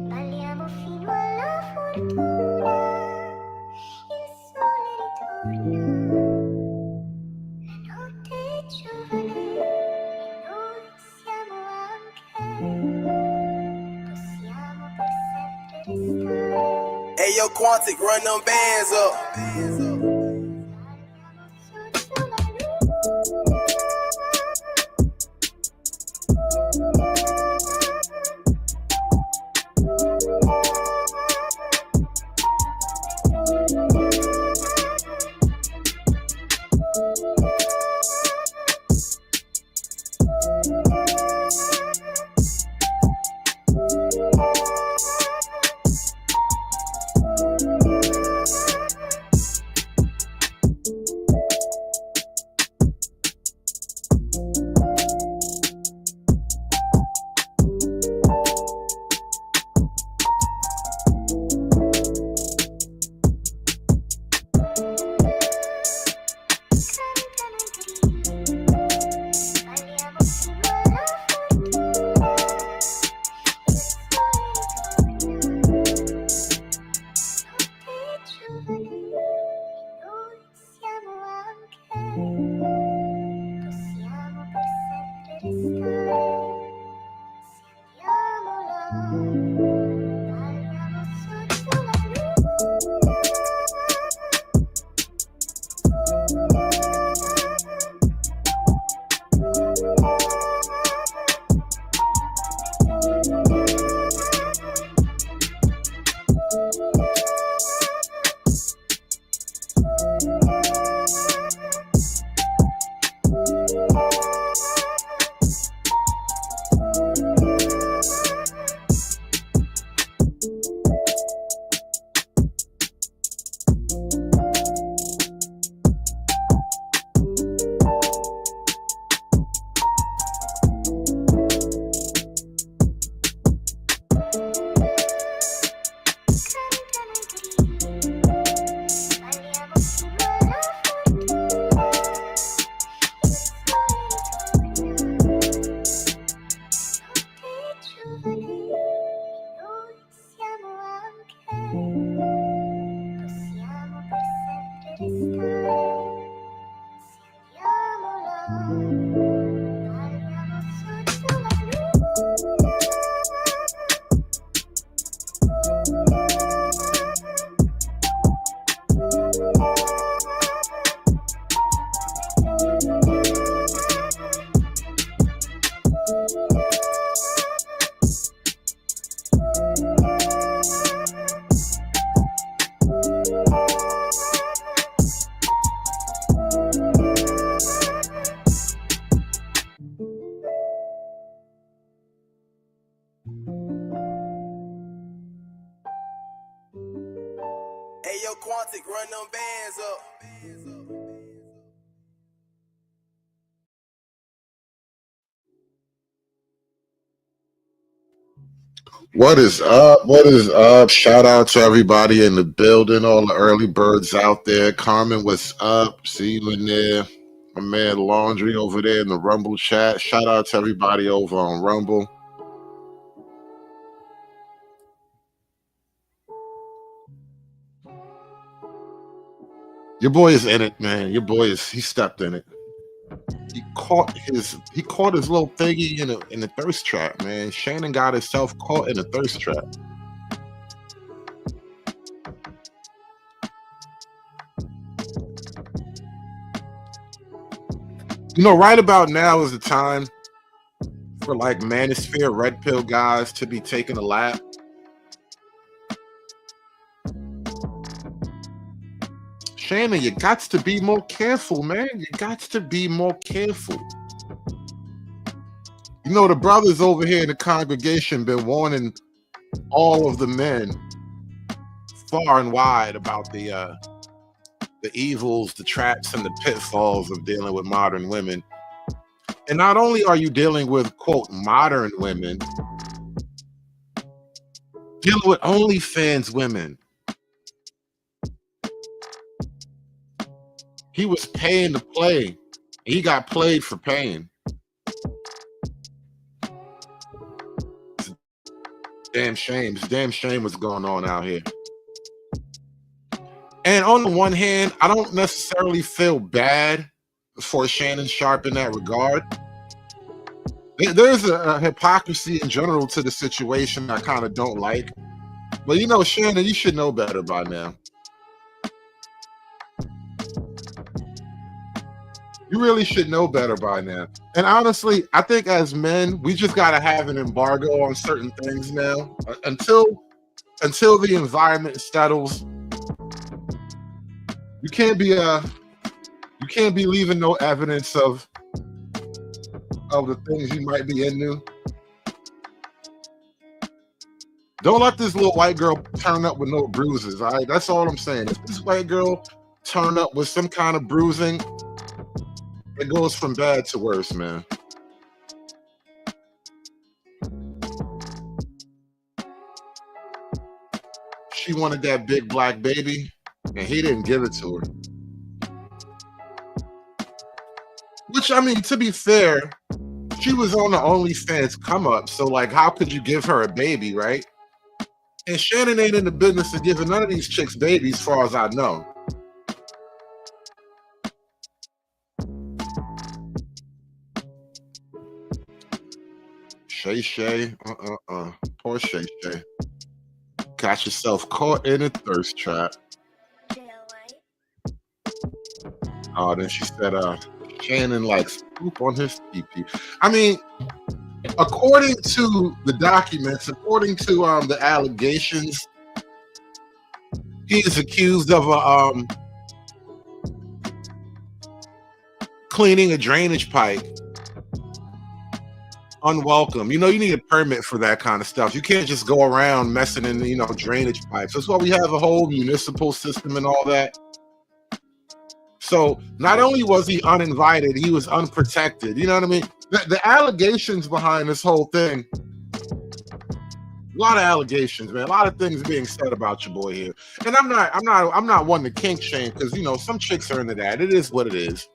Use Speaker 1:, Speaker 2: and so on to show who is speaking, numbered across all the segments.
Speaker 1: Balliamo fino alla fortuna, il sole ritorna, la notte è giovane e noi siamo anche, possiamo per sempre restare.
Speaker 2: Hey yo, Quantic, run them bands up.
Speaker 1: Saliamo sotto la luna.
Speaker 2: Quantic, run them bands up.
Speaker 3: What is up? What is up? Shout out to everybody in the building, all the early birds out there. Carmen, what's up? See you in there. My man Laundry over there in the Rumble chat. Shout out to everybody over on Rumble. Your boy is in it, man. Your boy he stepped in it. He caught his little thingy in a thirst trap, man. Shannon got himself caught in a thirst trap. You know, right about now is the time for like manosphere red pill guys to be taking a lap. Shannon, you got to be more careful, man. You got to be more careful. You know, the brothers over here in the congregation been warning all of the men far and wide about the evils, the traps, and the pitfalls of dealing with modern women. And not only are you dealing with, quote, modern women, dealing with OnlyFans women. He was paying to play. He got played for paying. Damn shame. It's a damn shame what's going on out here. And on the one hand, I don't necessarily feel bad for Shannon Sharpe in that regard. There's a hypocrisy in general to the situation I kind of don't like. But you know, Shannon, you should know better by now. You really should know better by now. And honestly, I think as men, we just got to have an embargo on certain things now until the environment settles. You can't be leaving no evidence of the things you might be into. Don't let this little white girl turn up with no bruises. All right, that's all I'm saying. If this white girl turn up with some kind of bruising, it goes from bad to worse, man. She wanted that big black baby, and he didn't give it to her. Which, I mean, to be fair, she was on the OnlyFans come up, so like, how could you give her a baby, right? And Shannon ain't in the business of giving none of these chicks babies, as far as I know. Shay, poor Shay. Got yourself caught in a thirst trap. Oh, then she said, Shannon likes poop on his pee-pee. I mean, according to the documents, according to the allegations, he is accused of cleaning a drainage pipe. Unwelcome. You know, you need a permit for that kind of stuff. You can't just go around messing in, you know, drainage pipes. That's why we have a whole municipal system and all that. So not only was he uninvited, he was unprotected. You know what I mean? The allegations behind this whole thing, a lot of allegations, man. A lot of things being said about your boy here. And I'm not one to kink shame, because you know some chicks are into that. It is what it is.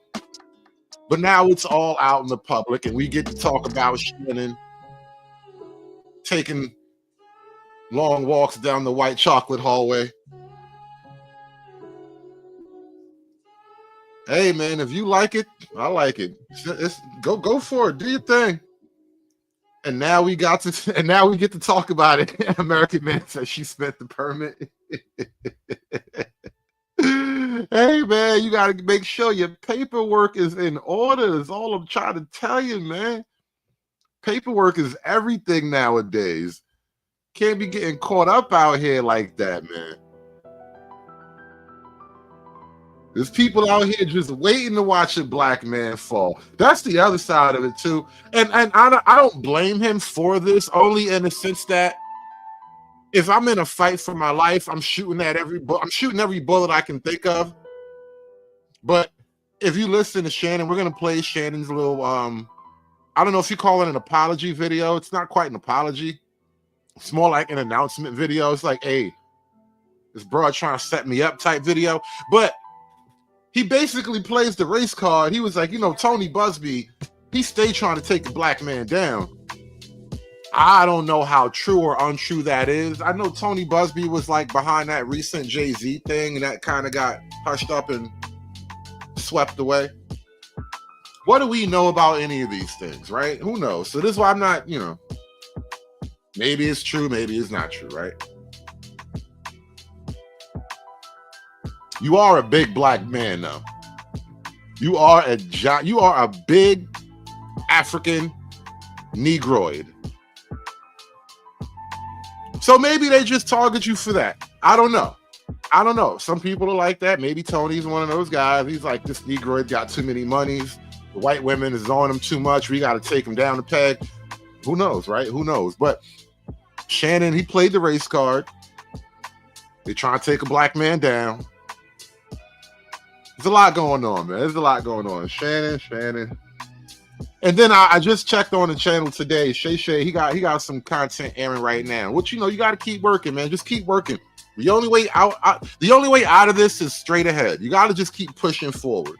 Speaker 3: But now it's all out in the public, and we get to talk about Shannon taking long walks down the white chocolate hallway. Hey, man, if you like it, I like it. Go for it. Do your thing. And now we get to talk about it. American Man says she spent the permit. Hey, man, you got to make sure your paperwork is in order. That's all I'm trying to tell you, man. Paperwork is everything nowadays. Can't be getting caught up out here like that, man. There's people out here just waiting to watch a black man fall. That's the other side of it, too. And I don't blame him for this, only in the sense that If I'm in a fight for my life, I'm shooting every bullet I can think of. But if you listen to Shannon, we're gonna play Shannon's little I don't know if you call it an apology video. It's not quite an apology. It's more like an announcement video. It's like, hey, this broad trying to set me up type video. But he basically plays the race card. He was like, Tony Busby, he stayed trying to take the black man down. I don't know how true or untrue that is. I know Tony Busby was like behind that recent Jay-Z thing, and that kind of got hushed up and swept away. What do we know about any of these things, right? Who knows? So this is why I'm not, maybe it's true, maybe it's not true, right? You are a big black man, though. You are a big African Negroid. So maybe they just target you for that. I don't know. Some people are like that. Maybe Tony's one of those guys. He's like, this Negroid got too many monies. The white women is on him too much. We got to take him down the peg. Who knows, right? Who knows? But Shannon, he played the race card. They're trying to take a black man down. There's a lot going on, man. There's a lot going on. Shannon. And then I just checked on the channel today. Shay, he got some content airing right now. Which, you got to keep working, man. Just keep working. The only way out of this is straight ahead. You got to just keep pushing forward.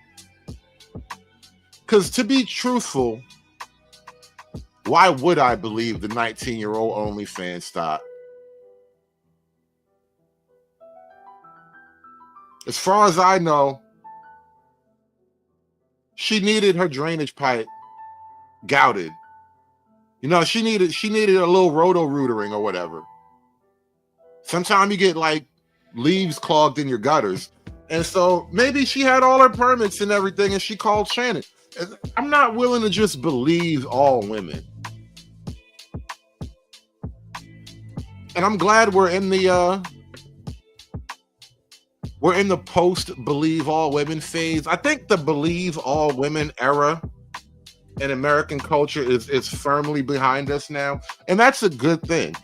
Speaker 3: Because to be truthful, why would I believe the 19-year-old OnlyFans stop? As far as I know, she needed her drainage pipe gouted. She needed a little roto-rootering or whatever. Sometimes you get like leaves clogged in your gutters. And so maybe she had all her permits and everything and she called Shannon. I'm not willing to just believe all women. And I'm glad we're in the post believe all women phase. I think the believe all women era in American culture is firmly behind us now. And that's a good thing.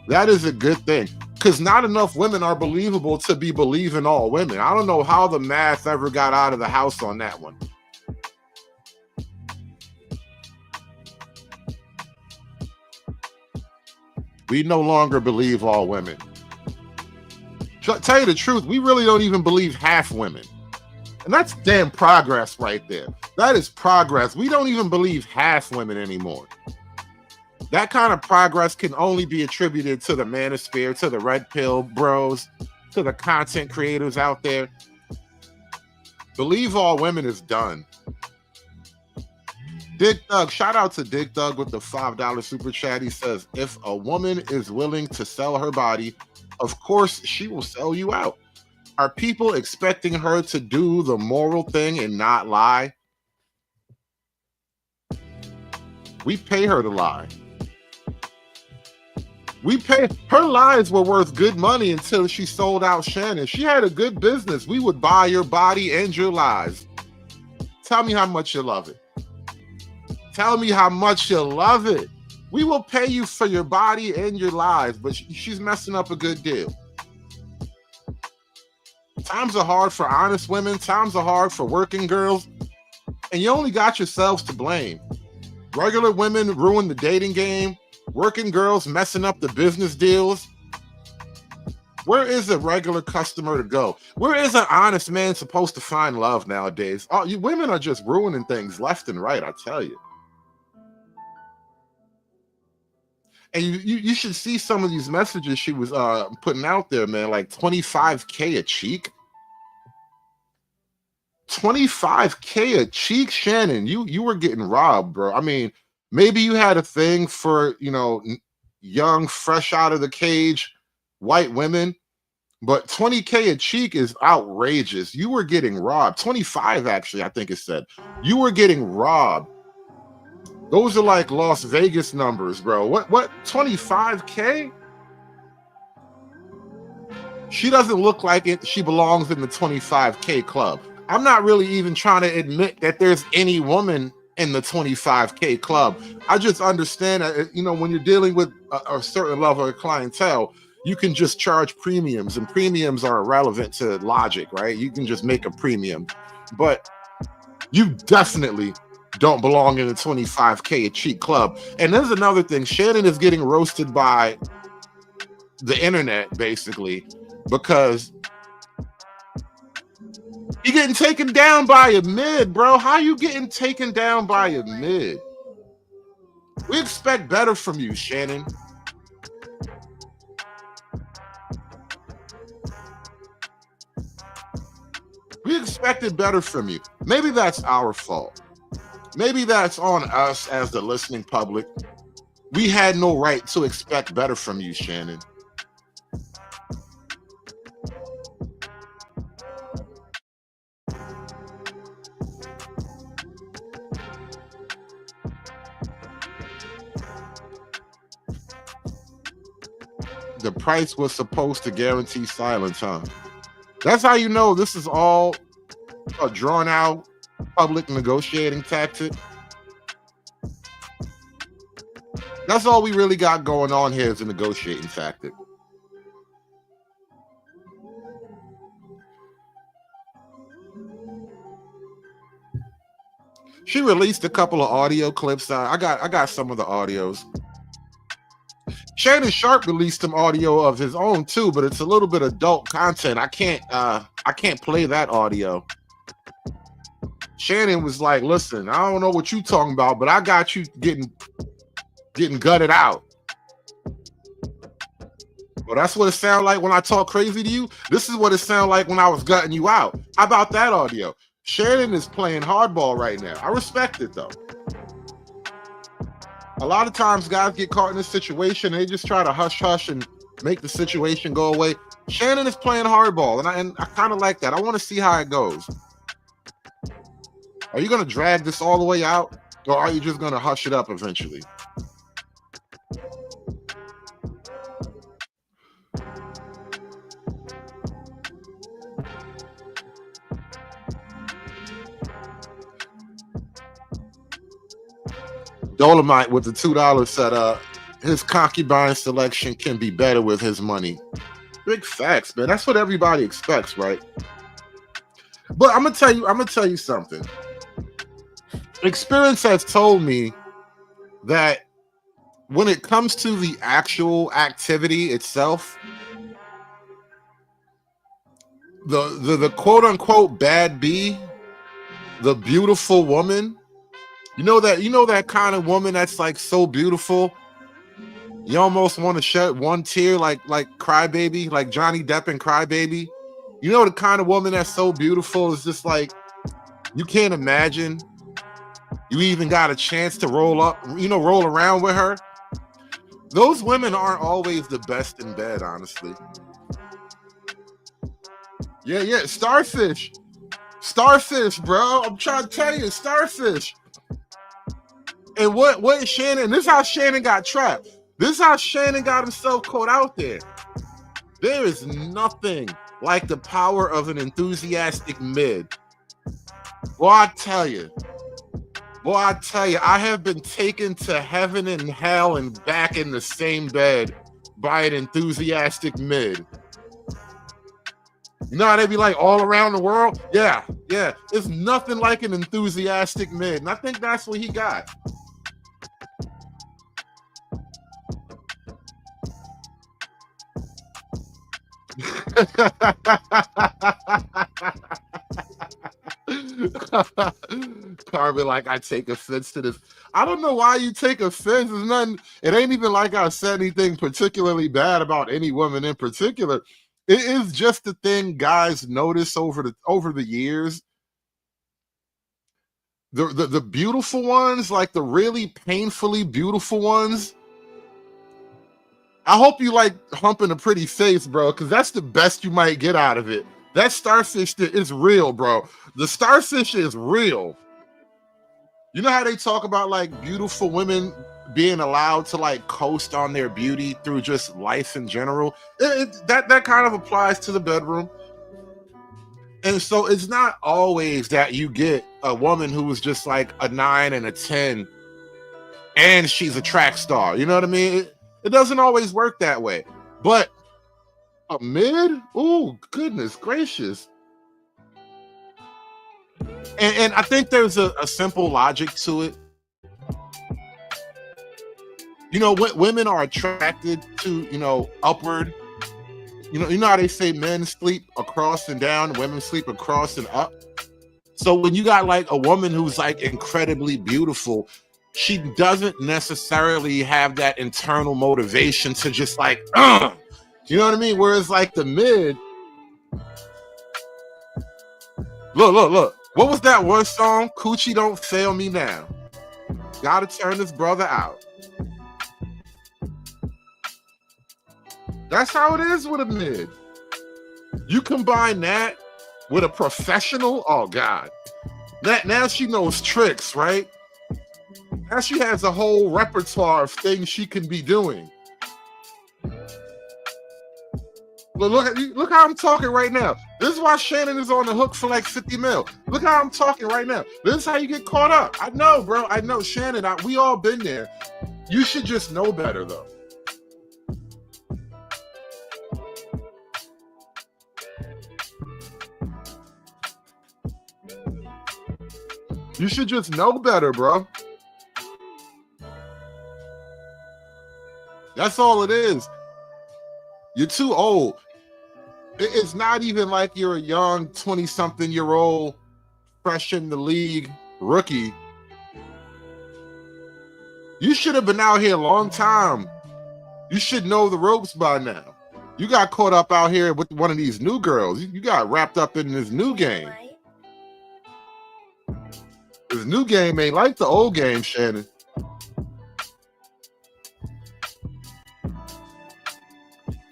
Speaker 3: That is a good thing. Because not enough women are believable to be believing all women. I don't know how the math ever got out of the house on that one. We no longer believe all women. Tell you the truth, we really don't even believe half women. And that's damn progress right there. That is progress. We don't even believe half women anymore. That kind of progress can only be attributed to the manosphere, to the red pill bros, to the content creators out there. Believe all women is done. Dick Thug, shout out to Dick Thug with the $5 super chat. He says, if a woman is willing to sell her body, of course she will sell you out. Are people expecting her to do the moral thing and not lie? We pay her to lie. Her lies were worth good money until she sold out Shannon. She had a good business. We would buy your body and your lies. Tell me how much you love it. Tell me how much you love it. We will pay you for your body and your lies, but she's messing up a good deal. Times are hard for honest women. Times are hard for working girls. And you only got yourselves to blame. Regular women ruin the dating game. Working girls messing up the business deals. Where is a regular customer to go? Where is an honest man supposed to find love nowadays? Oh, you women are just ruining things left and right, I tell you. And you should see some of these messages she was putting out there, man. Like $25K a cheek. $25K a cheek, Shannon. You were getting robbed, bro. I mean, maybe you had a thing for, young, fresh out of the cage, white women, but $20K a cheek is outrageous. You were getting robbed. 25, actually, I think it said. You were getting robbed. Those are like Las Vegas numbers, bro. What 25K? She doesn't look like it. She belongs in the 25K club. I'm not really even trying to admit that there's any woman in the 25K club. I just understand that, when you're dealing with a certain level of clientele, you can just charge premiums, and premiums are irrelevant to logic, right? You can just make a premium, but you definitely don't belong in a 25K a cheat club. And there's another thing. Shannon is getting roasted by the internet, basically, because you're getting taken down by a mid, bro. How you getting taken down by a mid? We expect better from you, Shannon. We expected better from you. Maybe that's our fault. Maybe that's on us as the listening public. We had no right to expect better from you, Shannon. The price was supposed to guarantee silence, huh? That's how you know this is all a drawn out public negotiating tactic. That's all we really got going on here is a negotiating tactic. She released a couple of audio clips. I got some of the audios. Shannon Sharpe released some audio of his own too, but it's a little bit adult content. I can't play that audio. Shannon was like, "Listen, I don't know what you talking about, but I got you getting gutted out." Well, that's what it sounded like when I talk crazy to you. This is what it sounded like when I was gutting you out. How about that audio? Shannon is playing hardball right now. I respect it though. A lot of times guys get caught in this situation and they just try to hush and make the situation go away. Shannon is playing hardball, and I kind of like that. I want to see how it goes. Are you going to drag this all the way out, or are you just going to hush it up eventually? Dolomite with the $2 said, his concubine selection can be better with his money. Big facts, man. That's what everybody expects, right? But I'm gonna tell you something. Experience has told me that when it comes to the actual activity itself, the quote unquote bad bee, the beautiful woman. You know that kind of woman that's like so beautiful, you almost want to shed one tear, like Crybaby, like Johnny Depp and Crybaby. You know the kind of woman that's so beautiful is just like you can't imagine you even got a chance to roll around with her. Those women aren't always the best in bed, honestly. Yeah, starfish, bro. I'm trying to tell you, starfish. And what Shannon, this is how Shannon got trapped. This is how Shannon got himself caught out there. There is nothing like the power of an enthusiastic mid. Boy, I tell you, I have been taken to heaven and hell and back in the same bed by an enthusiastic mid. You know how they be like all around the world? Yeah. It's nothing like an enthusiastic mid. And I think that's what he got. Carmen, like, I take offense to this. I don't know why you take offense. It's nothing. It ain't even like I said anything particularly bad about any woman in particular. It is just the thing guys notice over the years. The beautiful ones, like the really painfully beautiful ones. I hope you like humping a pretty face, bro, because that's the best you might get out of it. That starfish is real, bro. The starfish is real. You know how they talk about like beautiful women being allowed to like coast on their beauty through just life in general? That kind of applies to the bedroom. And so it's not always that you get a woman who is just like a 9 and a 10 and she's a track star. You know what I mean? It doesn't always work that way. But A mid? Oh, goodness gracious. And I think there's a simple logic to it. You know, women are attracted to, upward. You know how they say men sleep across and down, women sleep across and up. So when you got like a woman who's like incredibly beautiful, she doesn't necessarily have that internal motivation to just like, you know what I mean? Whereas like the mid, look. What was that one song? Coochie Don't Fail Me Now. Gotta turn this brother out. That's how it is with a mid. You combine that with a professional, oh God. Now she knows tricks, right? Now she has a whole repertoire of things she can be doing. Look how I'm talking right now. This is why Shannon is on the hook for like 50 mil. Look how I'm talking right now. This is how you get caught up. I know, bro. I know, Shannon. We all been there. You should just know better, though. You should just know better, bro. That's all it is. You're too old. It's not even like you're a young 20-something-year-old, fresh in the league rookie. You should have been out here a long time. You should know the ropes by now. You got caught up out here with one of these new girls. You got wrapped up in this new game. This new game ain't like the old game, Shannon.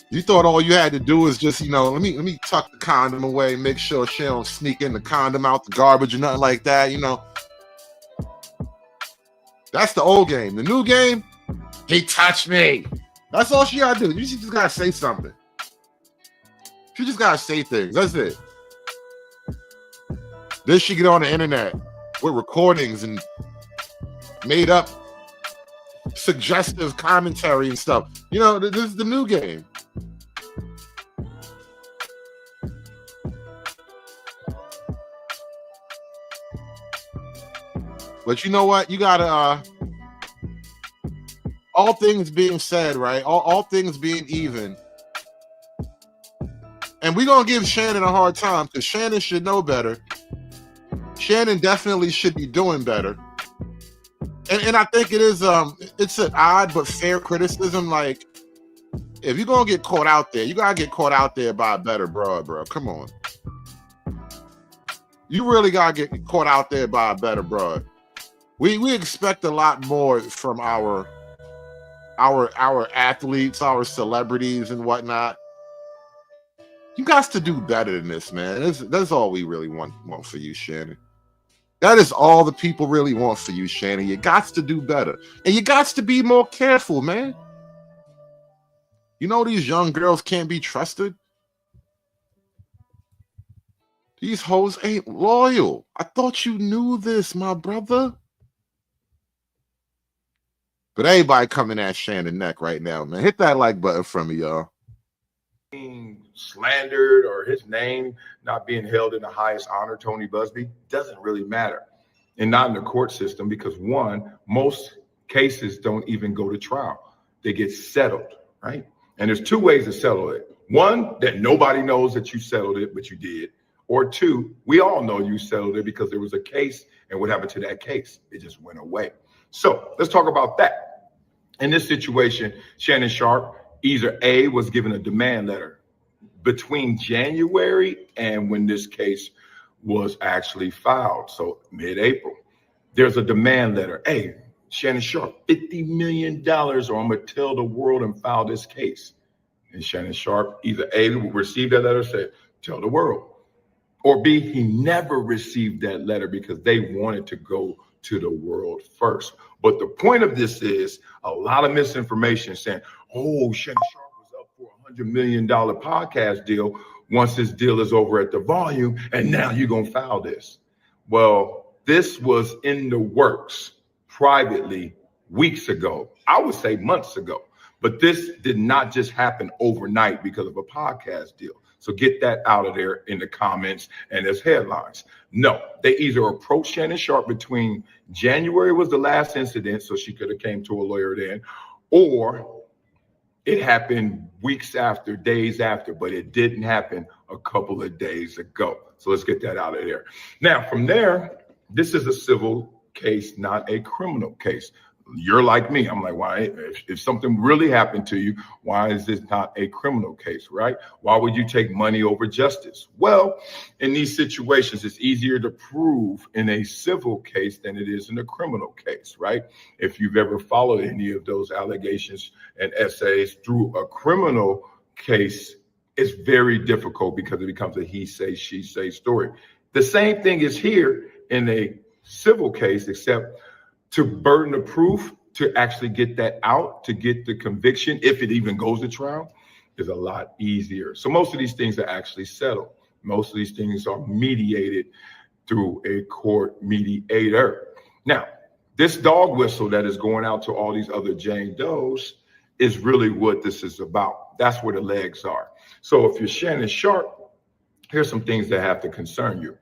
Speaker 3: You thought all you had to do was just, let me tuck the condom away, make sure she don't sneak in the condom out the garbage or nothing like that, That's the old game. The new game, he touched me. That's all she gotta do. You just gotta say something. She just gotta say things. That's it. Then she get on the internet with recordings and made up suggestive commentary and stuff. This is the new game. But you know what? You gotta, all things being said, right? All things being even. And we're going to give Shannon a hard time because Shannon should know better. Shannon definitely should be doing better. And I think it is, it's an odd but fair criticism. Like, if you're going to get caught out there, you got to get caught out there by a better broad, bro. Come on. You really got to get caught out there by a better broad. We expect a lot more from our athletes, our celebrities and whatnot. You guys to do better than this, man. That's all we really want for you, Shannon. That is all the people really want for you, Shannon. You got to do better. And you got to be more careful, man. These young girls can't be trusted. These hoes ain't loyal. I thought you knew this, my brother. But everybody coming at Shannon neck right now, man. Hit that like button from me, y'all.
Speaker 4: Being slandered or his name not being held in the highest honor, Tony Busby, doesn't really matter. And not in the court system because, one, most cases don't even go to trial. They get settled, right? And there's two ways to settle it. One, that nobody knows that you settled it, but you did. Or two, we all know you settled it because there was a case, and what happened to that case? It just went away. So let's talk about that. In this situation, Shannon Sharpe, either A, was given a demand letter between January and when this case was actually filed, so mid-April. There's a demand letter. Hey, Shannon Sharpe, $50 million or I'm going to tell the world and file this case. And Shannon Sharpe, either A, received that letter, said, tell the world. Or B, he never received that letter because they wanted to go to the world first. But the point of this is a lot of misinformation saying, oh, Shannon Sharpe was up for a $100 million podcast deal once this deal is over at the volume, and now you're going to file this. Well, this was in the works privately weeks ago. I would say months ago. But this did not just happen overnight because of a podcast deal. So get that out of there in the comments and as headlines. No, they either approached Shannon Sharpe between January was the last incident, so she could have came to a lawyer then, or it happened weeks after, days after, but it didn't happen a couple of days ago. So let's get that out of there. Now, from there, this is a civil case, not a criminal case. You're like me. I'm like, why? If something really happened to you, why is this not a criminal case, right? Why would you take money over justice? Well, in these situations, it's easier to prove in a civil case than it is in a criminal case, right? If you've ever followed any of those allegations and essays through a criminal case, it's very difficult because it becomes a he say, she say story. The same thing is here in a civil case, except to burden of proof to actually get that out, to get the conviction, if it even goes to trial, is a lot easier. So most of these things are actually settled. Most of these things are mediated through a court mediator. Now, this dog whistle that is going out to all these other Jane Does is really what this is about. That's where the legs are. So if you're Shannon Sharpe, here's some things that have to concern you.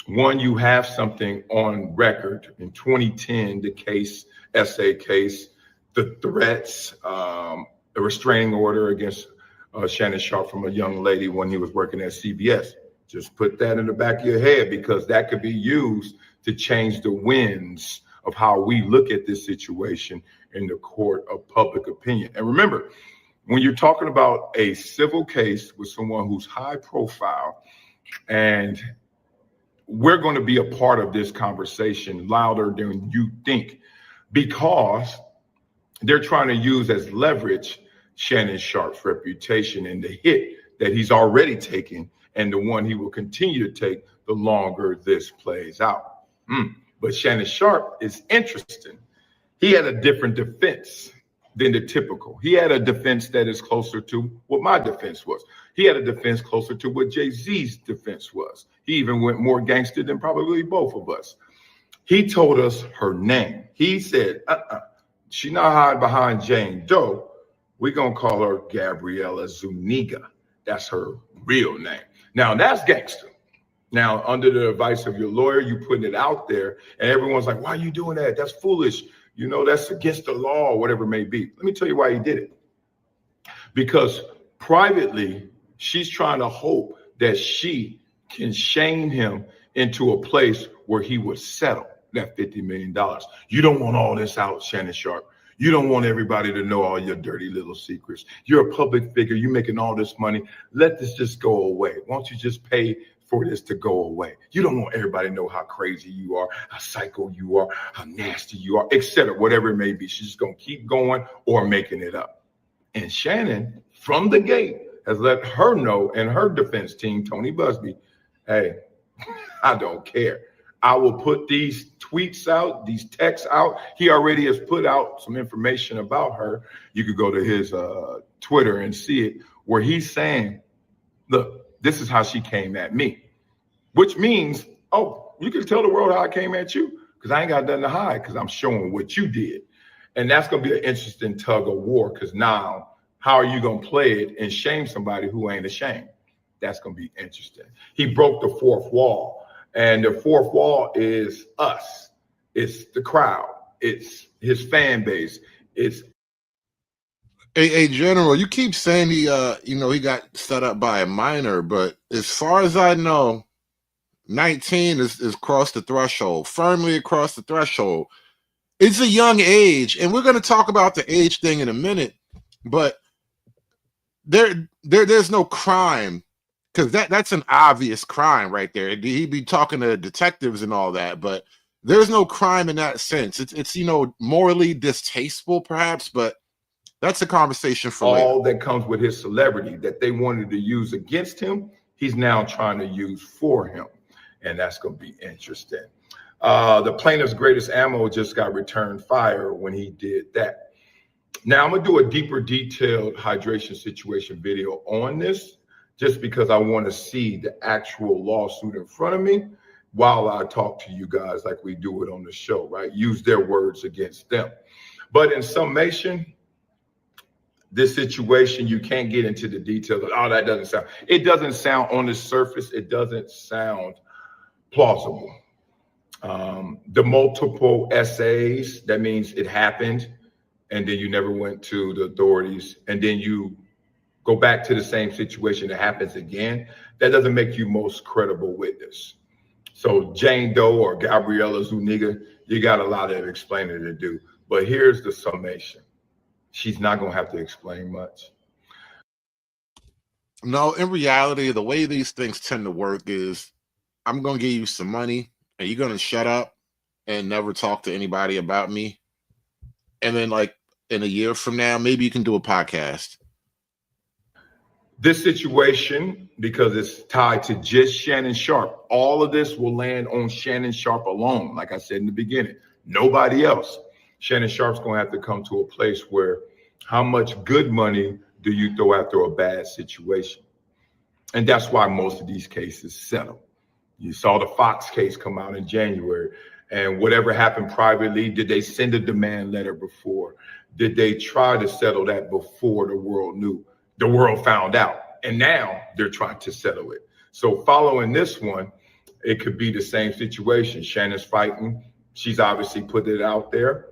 Speaker 4: One, you have something on record in 2010, the case, essay case, the threats, a restraining order against Shannon Sharpe from a young lady when he was working at CBS. Just put that in the back of your head, because that could be used to change the winds of how we look at this situation in the court of public opinion. And remember, when you're talking about a civil case with someone who's high profile, and we're going to be a part of this conversation louder than you think, because they're trying to use as leverage Shannon Sharpe's reputation and the hit that he's already taken and the one he will continue to take the longer this plays out. But Shannon Sharpe is interesting. He had a different defense than the typical. He had a defense that is closer to what my defense was. He had a defense closer to what Jay-Z's defense was. He even went more gangster than probably both of us. He told us her name. He said, she not hiding behind Jane Doe. We're going to call her Gabriella Zuniga. That's her real name. Now, that's gangster. Now, under the advice of your lawyer, you putting it out there, and everyone's like, why are you doing that? That's foolish. You know, that's against the law, or whatever it may be. Let me tell you why he did it. Because privately, she's trying to hope that she can shame him into a place where he would settle that $50 million. You don't want all this out, Shannon Sharpe. You don't want everybody to know all your dirty little secrets. You're a public figure. You're making all this money. Let this just go away. Why don't you just pay for this to go away? You don't want everybody to know how crazy you are, how psycho you are, how nasty you are, etc. Whatever it may be. She's just going to keep going or making it up. And Shannon, from the gate, has let her know, and her defense team, Tony Busby, hey, I don't care. I will put these tweets out, these texts out. He already has put out some information about her. You could go to his Twitter and see it, where he's saying, look, this is how she came at me, which means, oh, you can tell the world how I came at you, because I ain't got nothing to hide, because I'm showing what you did. And that's going to be an interesting tug of war, because now, how are you going to play it and shame somebody who ain't ashamed? That's going to be interesting. He broke the fourth wall, and the fourth wall is us. It's the crowd. It's his fan base. It's
Speaker 3: Hey, General, you keep saying he got set up by a minor, but as far as I know, 19 is crossed the threshold, firmly across the threshold. It's a young age, and we're going to talk about the age thing in a minute, but there's no crime, because that's an obvious crime right there. He'd be talking to detectives and all that, but there's no crime in that sense. It's morally distasteful perhaps, but that's a conversation for
Speaker 4: all
Speaker 3: later.
Speaker 4: that comes with his celebrity that they wanted to use against him. He's now trying to use for him, and that's going to be interesting. The plaintiff's greatest ammo just got returned fire when he did that. Now I'm going to do a deeper detailed hydration situation video on this, just because I want to see the actual lawsuit in front of me while I talk to you guys like we do it on the show, right? Use their words against them. But in summation, this situation, you can't get into the details. Oh, that doesn't sound. It doesn't sound on the surface. It doesn't sound plausible. The multiple essays, that means it happened, and then you never went to the authorities, and then you go back to the same situation, it happens again. That doesn't make you most credible witness. So Jane Doe or Gabriella Zuniga, you got a lot of explaining to do. But here's the summation. She's not going to have to explain much.
Speaker 3: No, in reality, the way these things tend to work is I'm going to give you some money and you're going to shut up and never talk to anybody about me. And then like in a year from now, maybe you can do a podcast.
Speaker 4: This situation, because it's tied to just Shannon Sharpe, all of this will land on Shannon Sharpe alone. Like I said in the beginning, nobody else. Shannon Sharpe's going to have to come to a place where how much good money do you throw after a bad situation? And that's why most of these cases settle. You saw the Fox case come out in January, and whatever happened privately, did they send a demand letter before? Did they try to settle that before the world knew? The world found out, and now they're trying to settle it. So following this one, it could be the same situation. Shannon's fighting. She's obviously put it out there.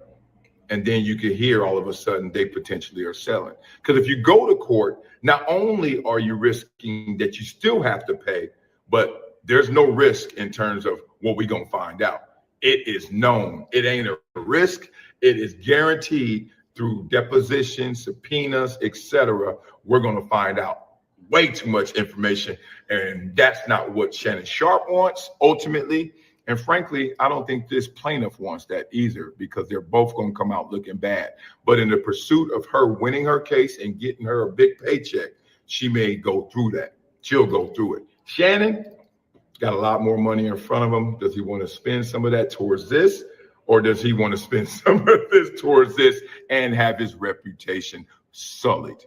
Speaker 4: And then you can hear all of a sudden they potentially are selling. Because if you go to court, not only are you risking that you still have to pay, but there's no risk in terms of what we're going to find out. It is known. It ain't a risk. It is guaranteed through depositions, subpoenas, etc. We're going to find out way too much information. And that's not what Shannon Sharpe wants ultimately. And frankly, I don't think this plaintiff wants that either, because they're both going to come out looking bad. But in the pursuit of her winning her case and getting her a big paycheck, she may go through that. She'll go through it. Shannon got a lot more money in front of him. Does he want to spend some of that towards this? Or does he want to spend some of this towards this and have his reputation sullied?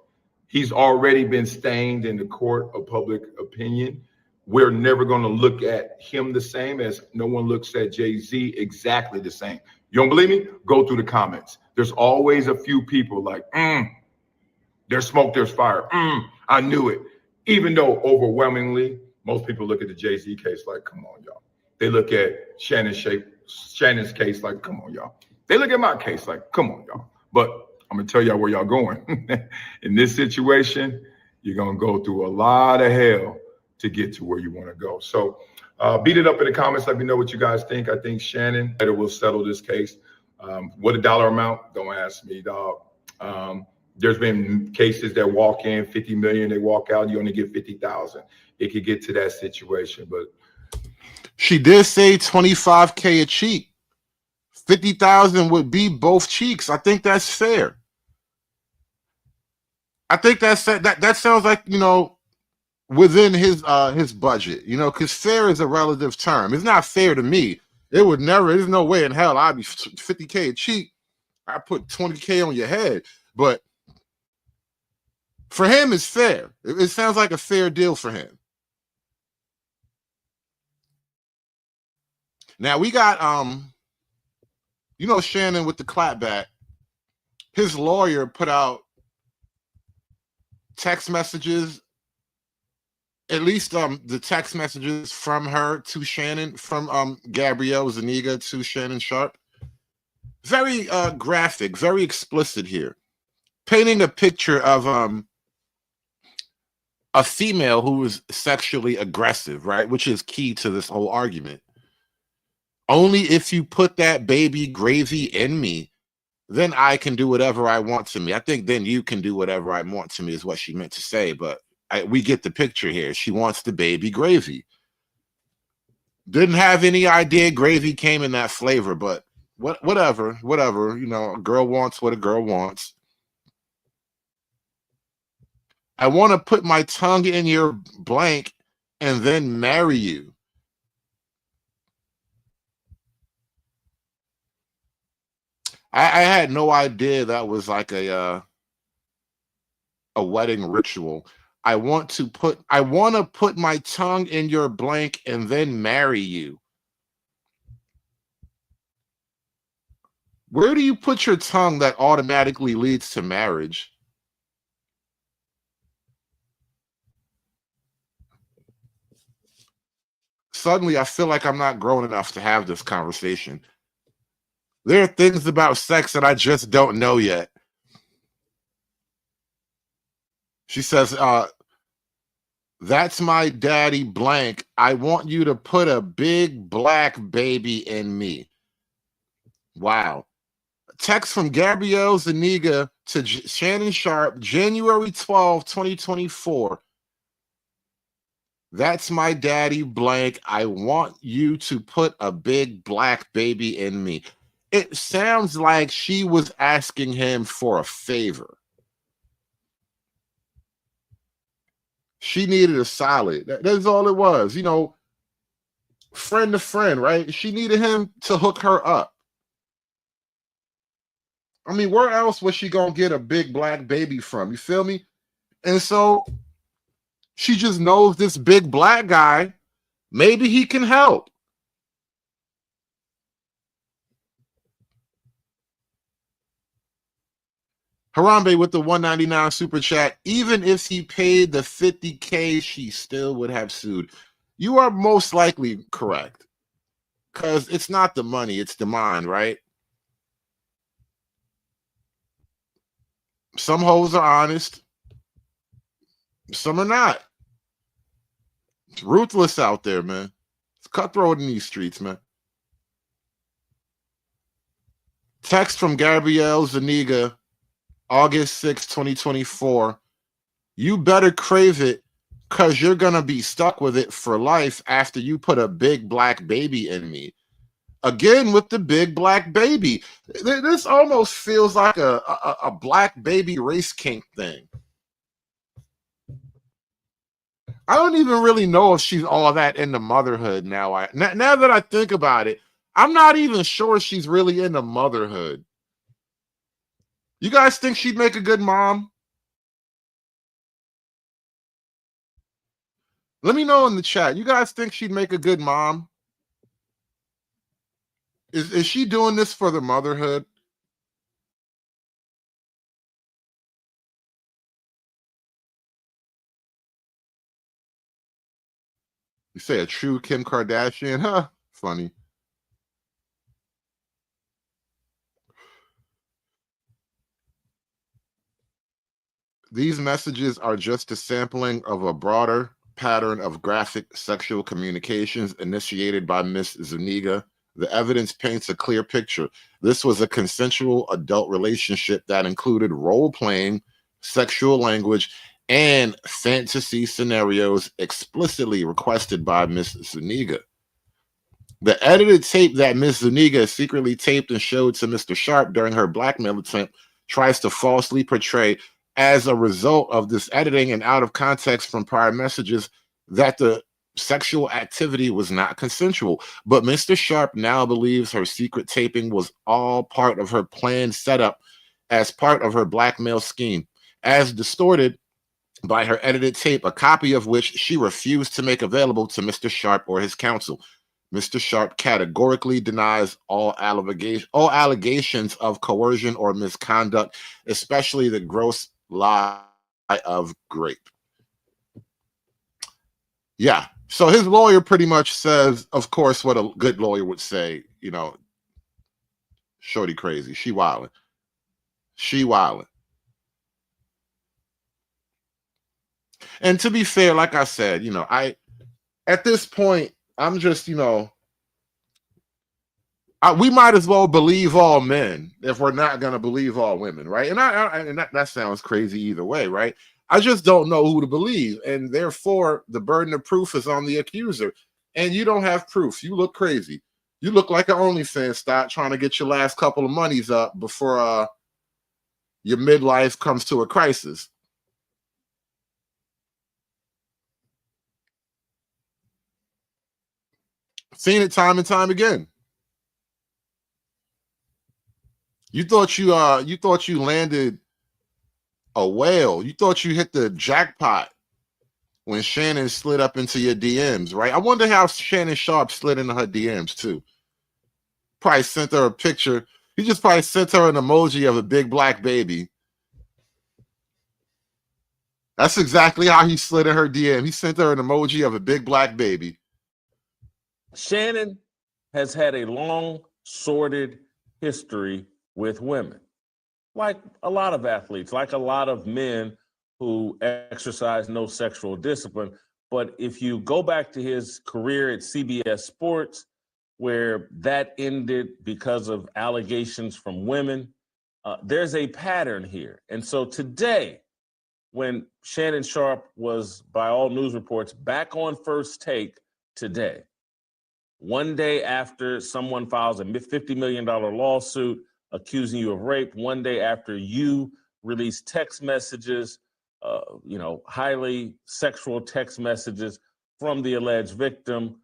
Speaker 4: He's already been stained in the court of public opinion. We're never going to look at him the same as no one looks at Jay-Z exactly the same. You don't believe me? Go through the comments. There's always a few people like, there's smoke, there's fire. I knew it. Even though overwhelmingly, most people look at the Jay-Z case like, come on, y'all. They look at Shannon's case like, come on, y'all. They look at my case like, come on, y'all. But I'm going to tell y'all where y'all going. In this situation, you're going to go through a lot of hell to get to where you want to go. So beat it up in the comments. Let me know what you guys think. I think Shannon will settle this case. What a dollar amount? Don't ask me, dog. There's been cases that walk in 50 million, they walk out, you only get 50,000. It could get to that situation, but
Speaker 3: she did say 25K a cheek. 50,000 would be both cheeks. I think that's fair. I think that sounds like, you know, within his budget, you know, because fair is a relative term. It's not fair to me. It would never, there's no way in hell I'd be 50K a cheek. I put 20K on your head. But for him, it's fair. It sounds like a fair deal for him. Now we got you know, Shannon with the clapback. His lawyer put out text messages, at least the text messages from her to Shannon, from Gabrielle Zuniga to Shannon Sharpe. Very graphic, very explicit here, painting a picture of a female who was sexually aggressive, right? Which is key to this whole argument. Only if you put that baby gravy in me, then I can do whatever I want to me. I think then you can do whatever I want to me is what she meant to say, but we get the picture here. She wants the baby gravy. Didn't have any idea gravy came in that flavor, but whatever, you know, a girl wants what a girl wants. I want to put my tongue in your blank and then marry you. I had no idea that was like a wedding ritual. I want to put my tongue in your blank and then marry you. Where do you put your tongue that automatically leads to marriage? suddenly I feel like I'm not grown enough to have this conversation. There are things about sex that I just don't know yet. She says, that's my daddy blank. I want you to put a big black baby in me. Wow. Text from Gabrielle Zuniga to Shannon Sharpe, January 12, 2024. That's my daddy blank. I want you to put a big black baby in me. It sounds like she was asking him for a favor. She needed a solid. That's all it was. You know, friend to friend, right? She needed him to hook her up. I mean, where else was she going to get a big black baby from? You feel me? And so she just knows this big black guy. Maybe he can help. Harambe with the 199 super chat. Even if he paid the 50K, she still would have sued. You are most likely correct. Because it's not the money, it's the mind, right? Some hoes are honest. Some are not. It's ruthless out there, man. It's cutthroat in these streets, man. Text from Gabrielle Zuniga, August 6, 2024. You better crave it because you're going to be stuck with it for life after you put a big black baby in me. Again, with the big black baby. This almost feels like a black baby race kink thing. I don't even really know if she's all that into motherhood now. Now that I think about it, I'm not even sure she's really into motherhood. You guys think she'd make a good mom? Let me know in the chat. You guys think she'd make a good mom? Is she doing this for the motherhood? You say a true Kim Kardashian? Huh? Funny. These messages are just a sampling of a broader pattern of graphic sexual communications initiated by Miss Zuniga. The evidence paints a clear picture. This was a consensual adult relationship that included role-playing, sexual language, and fantasy scenarios explicitly requested by Miss Zuniga. The edited tape that Miss Zuniga secretly taped and showed to Mr. Sharpe during her blackmail attempt tries to falsely portray, as a result of this editing and out of context from prior messages, that the sexual activity was not consensual. But Mr. Sharpe now believes her secret taping was all part of her planned setup as part of her blackmail scheme, as distorted by her edited tape, a copy of which she refused to make available to Mr. Sharpe or his counsel. Mr. Sharpe categorically denies all allegations of coercion or misconduct, especially the gross lie of rape. Yeah. So his lawyer pretty much says, of course, what a good lawyer would say, you know, shorty crazy. She wildin'. She wildin'. And to be fair, like I said, you know, at this point, I'm just, you know, we might as well believe all men if we're not going to believe all women, right? And that sounds crazy either way, right? I just don't know who to believe, and therefore the burden of proof is on the accuser. And you don't have proof. You look crazy. You look like an OnlyFans stock trying to get your last couple of monies up before your midlife comes to a crisis. Seen it time and time again. You thought you landed a whale. You thought you hit the jackpot when Shannon slid up into your DMs, right? I wonder how Shannon Sharpe slid into her DMs too. Probably sent her a picture. He just probably sent her an emoji of a big black baby. That's exactly how he slid in her DM. He sent her an emoji of a big black baby.
Speaker 5: Shannon has had a long, sordid history with women, like a lot of athletes, like a lot of men who exercise no sexual discipline. But if you go back to his career at CBS Sports, where that ended because of allegations from women, there's a pattern here. And so today, when Shannon Sharpe was, by all news reports, back on First Take today, one day after someone files a $50 million lawsuit accusing you of rape, one day after you release text messages, highly sexual text messages from the alleged victim,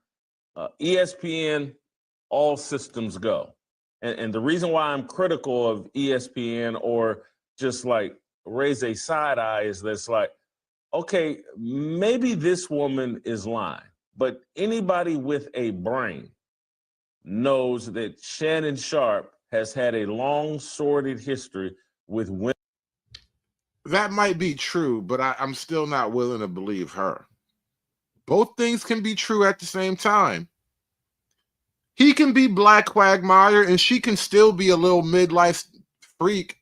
Speaker 5: ESPN, all systems go. And the reason why I'm critical of ESPN or just like raise a side eye is that's like, okay, maybe this woman is lying, but anybody with a brain knows that Shannon Sharpe has had a long, sordid history with women.
Speaker 3: That might be true, but I'm still not willing to believe her. Both things can be true at the same time. He can be Black Quagmire, and she can still be a little midlife freak.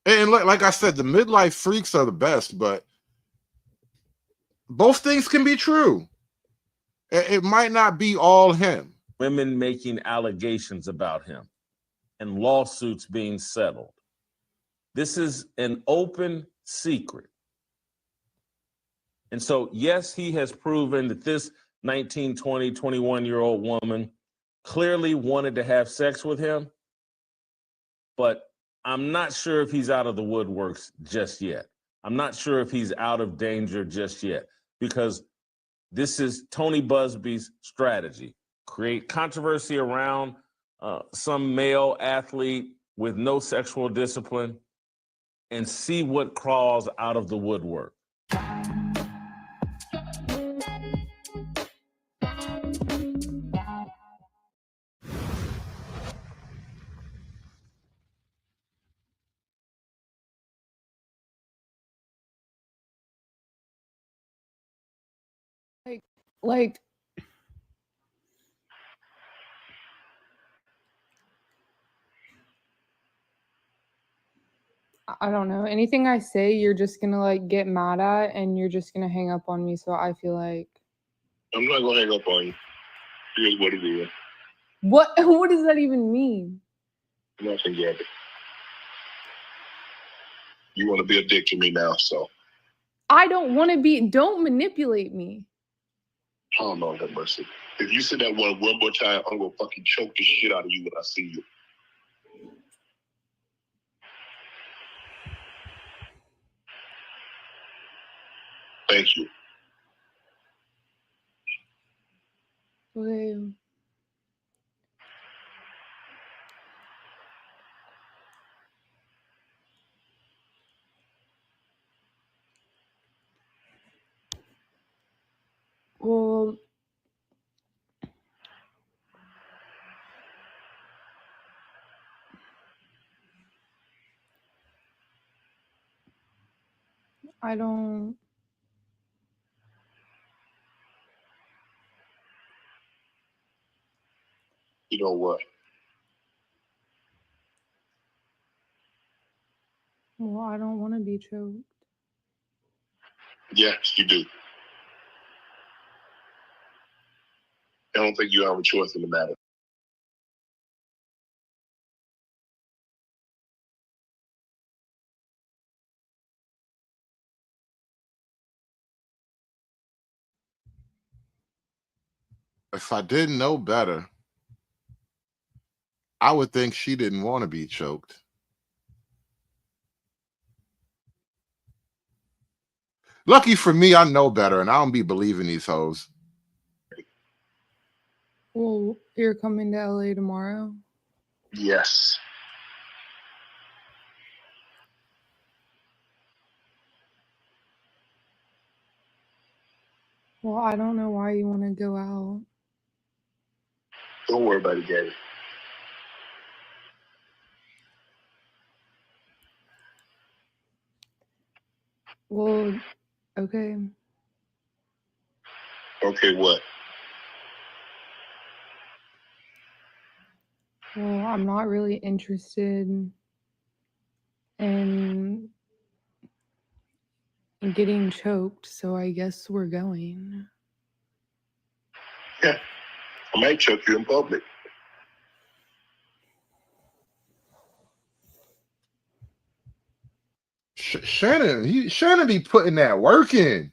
Speaker 3: And like I said, the midlife freaks are the best, but both things can be true. It might not be all him.
Speaker 5: Women making allegations about him and lawsuits being settled. This is an open secret. And so, yes, he has proven that this 19, 20, 21-year-old woman clearly wanted to have sex with him, but I'm not sure if he's out of the woodworks just yet. I'm not sure if he's out of danger just yet, because this is Tony Busby's strategy. Create controversy around some male athlete with no sexual discipline and see what crawls out of the woodwork.
Speaker 6: Like I don't know. Anything I say, you're just gonna like get mad at, and you're just gonna hang up on me. So I feel like
Speaker 7: I'm not gonna hang up on you. Here's what it is.
Speaker 6: what? What does that even mean?
Speaker 7: Nothing yet. You want to be a dick to me now, so.
Speaker 6: I don't want to be. Don't manipulate me.
Speaker 7: Oh, Lord have mercy. If you say that one more time, I'm gonna fucking choke the shit out of you when I see you. Thank you.
Speaker 6: Okay. Well, I don't.
Speaker 7: You know what?
Speaker 6: Well, I don't want to be choked.
Speaker 7: Yes, you do. I don't think you have a choice in the matter.
Speaker 3: If I didn't know better, I would think she didn't want to be choked. Lucky for me, I know better, and I don't be believing these hoes.
Speaker 6: Well, you're coming to LA tomorrow?
Speaker 7: Yes.
Speaker 6: Well, I don't know why you want to go out.
Speaker 7: Don't worry about it, Gabby.
Speaker 6: Well, okay.
Speaker 7: Okay, what?
Speaker 6: Well, I'm not really interested in getting choked, so I guess we're going.
Speaker 7: Yeah, I might choke you in public.
Speaker 3: Shannon be putting that work in.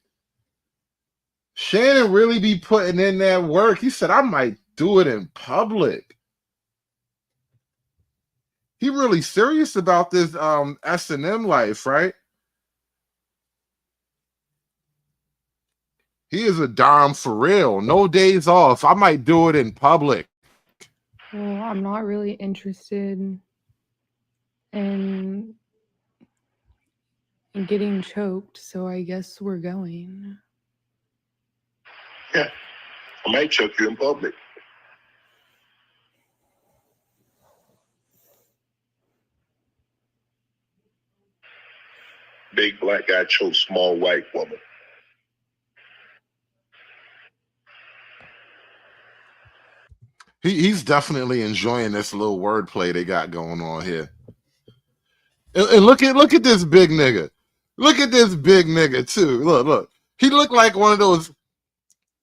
Speaker 3: Shannon really be putting in that work. He said, I might do it in public. He really serious about this S&M life, right? He is a dom for real. No days off. I might do it in public.
Speaker 6: Well, I'm not really interested in getting choked, so I guess we're going.
Speaker 7: Yeah, I might choke you in public. Big black guy chokes small white woman.
Speaker 3: He's definitely enjoying this little wordplay they got going on here. And look at this big nigga. Look at this big nigga too. Look. He looked like one of those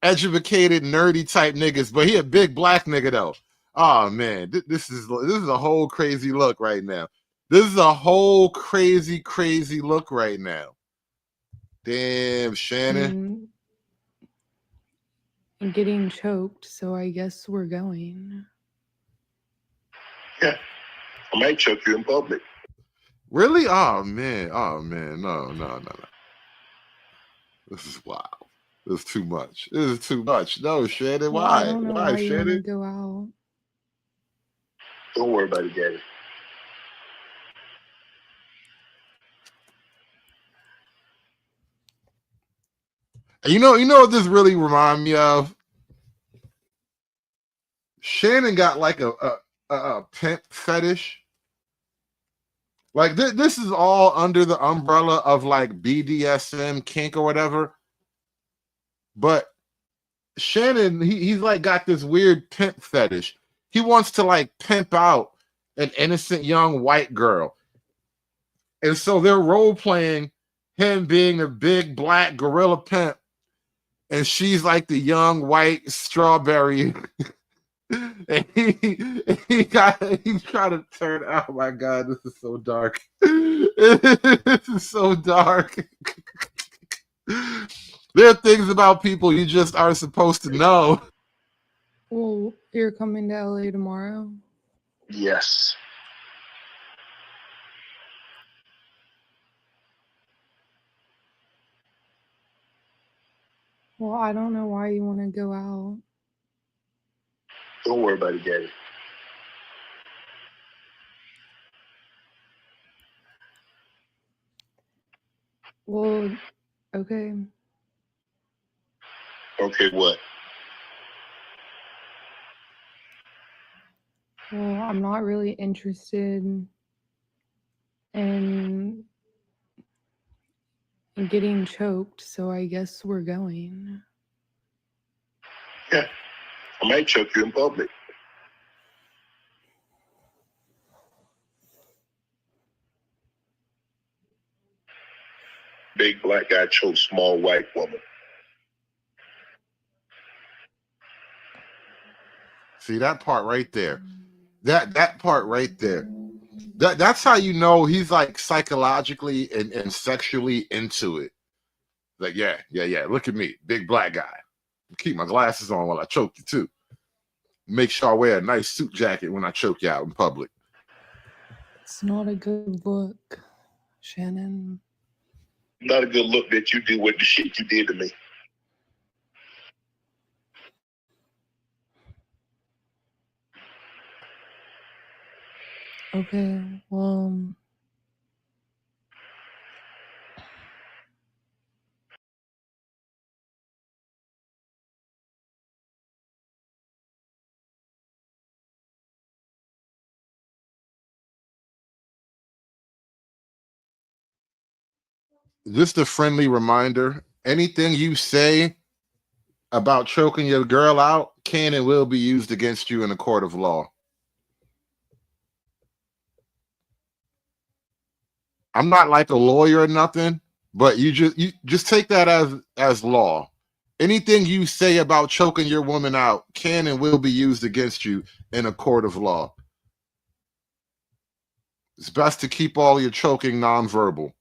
Speaker 3: educated, nerdy type niggas, but he a big black nigga though. Oh man, this is a whole crazy look right now. This is a whole crazy look right now. Damn, Shannon.
Speaker 6: And getting choked, so I guess we're going.
Speaker 7: Yeah, I might choke you in public.
Speaker 3: Really? Oh man. No. This is wild. This is too much. This is too much. No, Shannon.
Speaker 6: Well,
Speaker 3: Why?
Speaker 6: I don't know
Speaker 3: Why,
Speaker 6: why you want to
Speaker 3: Shannon?
Speaker 6: go out.
Speaker 7: Don't worry about it, Daddy.
Speaker 3: You know what this really remind me of? Shannon got like a pimp fetish. Like this is all under the umbrella of like BDSM kink or whatever. But Shannon, he's like got this weird pimp fetish. He wants to like pimp out an innocent young white girl. And so they're role playing him being a big black gorilla pimp. And she's like the young white strawberry. And he's trying to turn. Oh my god, this is so dark. This is so dark. There are things about people you just are supposed to know.
Speaker 6: Well, you're coming to LA tomorrow?
Speaker 7: Yes.
Speaker 6: Well, I don't know why you want to go out.
Speaker 7: Don't worry about it, Daddy.
Speaker 6: Well, okay.
Speaker 7: Okay, what?
Speaker 6: Well, I'm not really interested in getting choked, so I guess we're going.
Speaker 7: Yeah, I might choke you in public. Big black guy chokes small white woman.
Speaker 3: See that part right there. That part right there. That's how you know he's like psychologically and sexually into it. Like, yeah. Look at me, big black guy. Keep my glasses on while I choke you too. Make sure I wear a nice suit jacket when I choke you out in public.
Speaker 6: It's not a good look, Shannon.
Speaker 7: Not a good look that you did with the shit you did to me.
Speaker 6: Okay, well,
Speaker 3: Just a friendly reminder, anything you say about choking your girl out can and will be used against you in a court of law. I'm not like a lawyer or nothing, but you just take that as law. Anything you say about choking your woman out can and will be used against you in a court of law. It's best to keep all your choking nonverbal.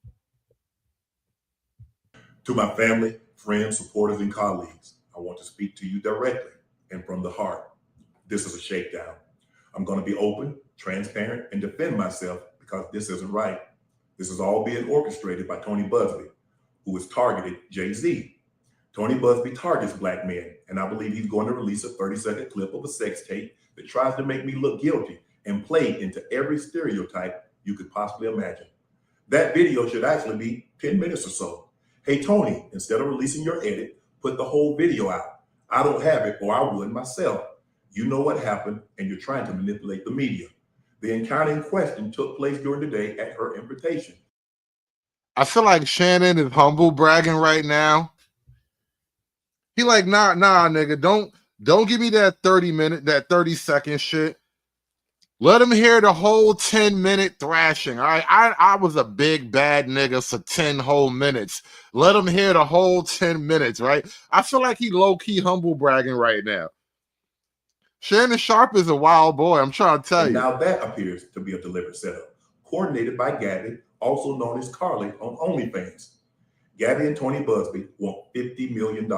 Speaker 8: To my family, friends, supporters, and colleagues, I want to speak to you directly and from the heart. This is a shakedown. I'm going to be open, transparent, and defend myself because this isn't right. This is all being orchestrated by Tony Busby, who has targeted Jay-Z. Tony Busby targets black men, and I believe he's going to release a 30-second clip of a sex tape that tries to make me look guilty and play into every stereotype you could possibly imagine. That video should actually be 10 minutes or so. Hey, Tony, instead of releasing your edit, put the whole video out. I don't have it, or I would myself. You know what happened, and you're trying to manipulate the media. The encounter in question took place during the day at her invitation.
Speaker 3: I feel like Shannon is humble bragging right now. He like, nah, nigga, don't give me that 30-second shit. Let him hear the whole 10-minute thrashing. All right, I was a big bad nigga for 10 whole minutes. Let him hear the whole 10 minutes, right? I feel like he low-key humble bragging right now. Shannon Sharpe is a wild boy, I'm trying to tell you.
Speaker 8: Now that appears to be a deliberate setup, coordinated by Gabby, also known as Carly on OnlyFans. Gabby and Tony Busby want $50 million.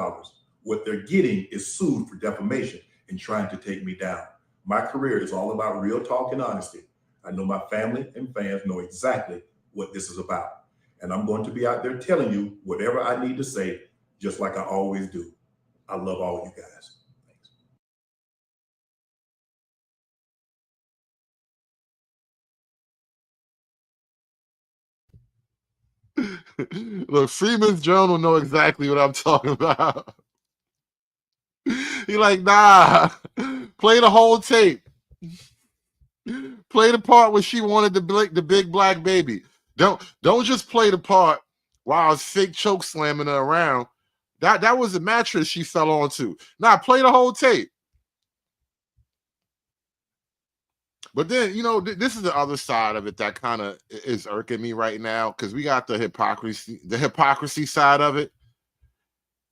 Speaker 8: What they're getting is sued for defamation and trying to take me down. My career is all about real talk and honesty. I know my family and fans know exactly what this is about. And I'm going to be out there telling you whatever I need to say, just like I always do. I love all you guys.
Speaker 3: Look, Freeman's Journal know exactly what I'm talking about. He like, nah, play the whole tape. Play the part where she wanted the big black baby. Don't just play the part while I was fake choke slamming her around. That was the mattress she fell onto. Nah, play the whole tape. But then, you know, this is the other side of it that kind of is irking me right now, because we got the hypocrisy side of it.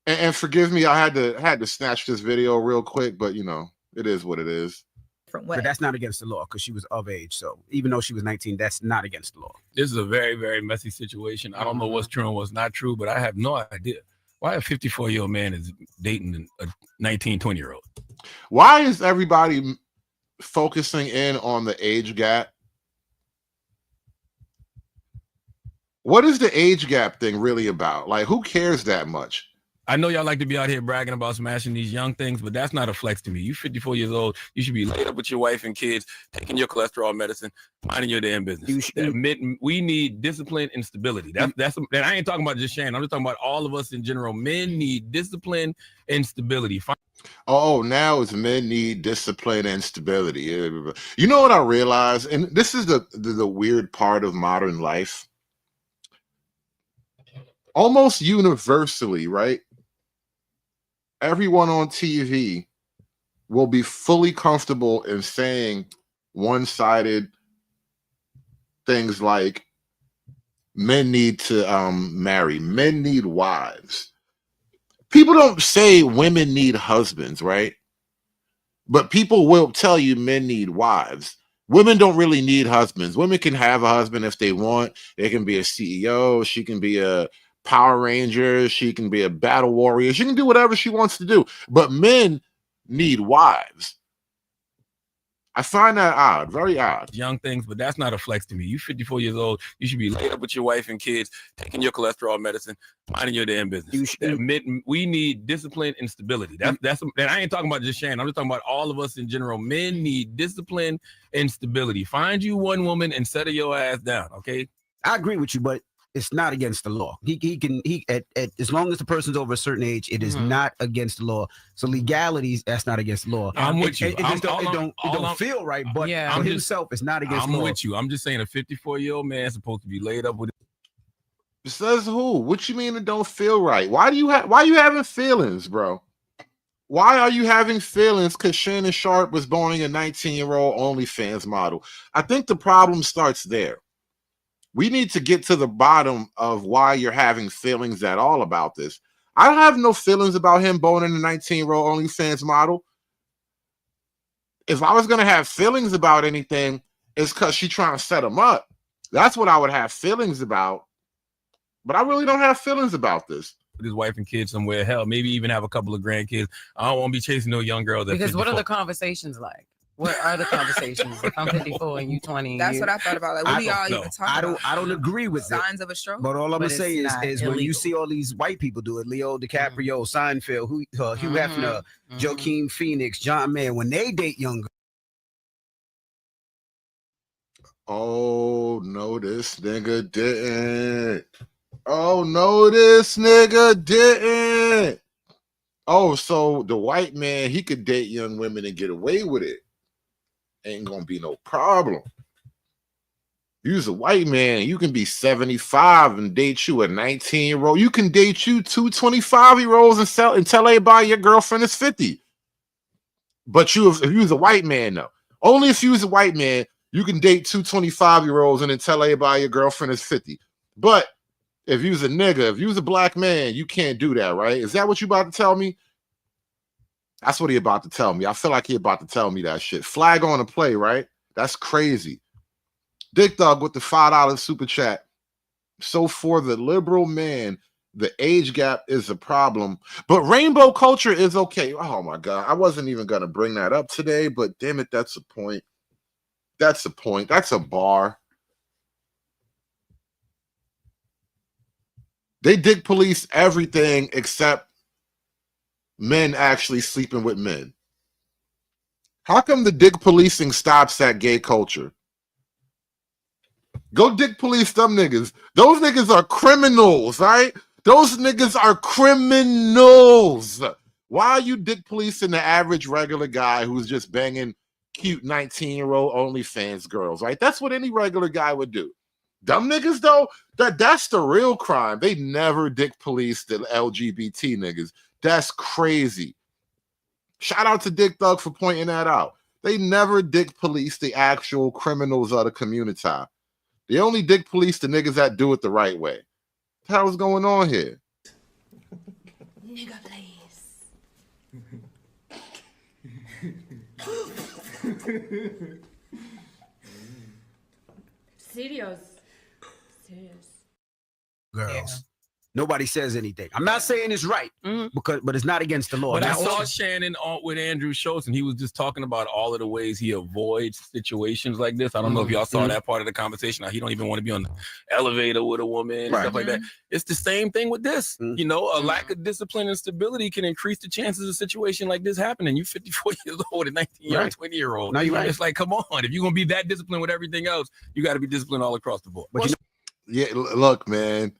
Speaker 3: And forgive me, I had to snatch this video real quick, but you know, it is what it is.
Speaker 9: But that's not against the law because she was of age. So even though she was 19, that's not against the law.
Speaker 10: This is a very, very messy situation. I don't know what's true and what's not true, but I have no idea why a 54-year-old man is dating a 19, 20-year-old.
Speaker 3: Why is everybody focusing in on the age gap? What is the age gap thing really about? Like, who cares that much?
Speaker 10: I know y'all like to be out here bragging about smashing these young things, but that's not a flex to me. You 54 years old, you should be laid up with your wife and kids, taking your cholesterol medicine, minding your damn business. We need discipline and stability. That's and I ain't talking about just Shannon. I'm just talking about all of us in general. Men need discipline and stability.
Speaker 3: Oh, now it's men need discipline and stability. You know what I realized? And this is the weird part of modern life. Almost universally, right? Everyone on TV will be fully comfortable in saying one-sided things like men need to marry, men need wives. People don't say women need husbands, right? But people will tell you men need wives. Women don't really need husbands. Women can have a husband if they want. They can be a CEO. She can be a Power Ranger. She can be a battle warrior. She can do whatever she wants to do. But men need wives. I find that odd, very odd.
Speaker 10: Young things, but that's not a flex to me. You 54 years old, you should be laid up with your wife and kids, taking your cholesterol medicine, minding your damn business. We need discipline and stability. That's and I ain't talking about just Shannon. I'm just talking about all of us in general. Men need discipline and stability. Find you one woman and settle your ass down, okay?
Speaker 9: I agree with you, but it's not against the law. He can as long as the person's over a certain age, it is not against the law. So legalities, that's not against the law.
Speaker 10: I'm with you.
Speaker 9: It don't feel right, but for himself, it's not against the law.
Speaker 10: I'm with you. I'm just saying a 54-year-old man is supposed to be laid up with.
Speaker 3: Says who? What you mean it don't feel right? Why are you having feelings, bro? Why are you having feelings? Because Shannon Sharpe was born a 19-year-old OnlyFans model. I think the problem starts there. We need to get to the bottom of why you're having feelings at all about this. I have no feelings about him boning a 19-year-old OnlyFans model. If I was gonna have feelings about anything, it's because she's trying to set him up. That's what I would have feelings about. But I really don't have feelings about this.
Speaker 10: With his wife and kids somewhere, hell, maybe even have a couple of grandkids. I don't want to be chasing no young girl.
Speaker 11: Because what are the conversations like? What are the conversations? If I'm 54 and you 20,
Speaker 12: That's what I thought about. Like, what do y'all even talk about?
Speaker 9: I don't agree with
Speaker 12: signs of a stroke.
Speaker 9: But all I'm gonna
Speaker 11: But
Speaker 9: say
Speaker 11: it's
Speaker 9: is
Speaker 11: not
Speaker 9: when you
Speaker 11: illegal.
Speaker 9: see all these white people do it, Leo DiCaprio, Seinfeld, Hugh Hefner, Joaquin Phoenix, John Mayer, when they date younger.
Speaker 3: Oh no, this nigga didn't. Oh no, this nigga didn't. Oh, so the white man, he could date young women and get away with it. Ain't gonna be no problem. You's a white man, you can be 75 and date you a 19-year-old. You can date you two 25-year-olds and tell everybody your girlfriend is 50. But if you was a white man, though. Only if you was a white man, you can date two 25-year-olds and then tell everybody your girlfriend is 50. But if you was a nigga, if you was a black man, you can't do that, right? Is that what you about to tell me? That's what he about to tell me. I feel like he about to tell me that shit. Flag on the play, right? That's crazy. Dick Dog with the $5 super chat. So for the liberal man, the age gap is a problem, but rainbow culture is okay. Oh my God. I wasn't even going to bring that up today, but damn it, that's a point. That's a point. That's a bar. They dick police everything except men actually sleeping with men. How come the dick policing stops at gay culture? Go dick police them niggas. Those niggas are criminals, right? Those niggas are criminals. Why are you dick policing the average regular guy who's just banging cute 19-year-old OnlyFans girls, right? That's what any regular guy would do. Dumb niggas, though, that's the real crime. They never dick police the LGBT niggas. That's crazy. Shout out to Dick Thug for pointing that out. They never dick police the actual criminals of the community. They only dick police the niggas that do it the right way. What the hell is going on here?
Speaker 1: Nigga, please.
Speaker 13: Serious.
Speaker 9: Girls. Nobody says anything. I'm not saying it's right, but it's not against the law.
Speaker 10: But I
Speaker 9: That's
Speaker 10: saw
Speaker 9: all.
Speaker 10: Shannon with Andrew Schultz, and he was just talking about all of the ways he avoids situations like this. I don't know if y'all saw that part of the conversation. He don't even want to be on the elevator with a woman and stuff like that. It's the same thing with this. You know, a lack of discipline and stability can increase the chances of a situation like this happening. You 54 years old, a 19-year-old, 20-year-old.
Speaker 9: No, you're right.
Speaker 10: It's like, come on. If you're going to be that disciplined with everything else, you got to be disciplined all across the board.
Speaker 9: But
Speaker 3: yeah, look, man.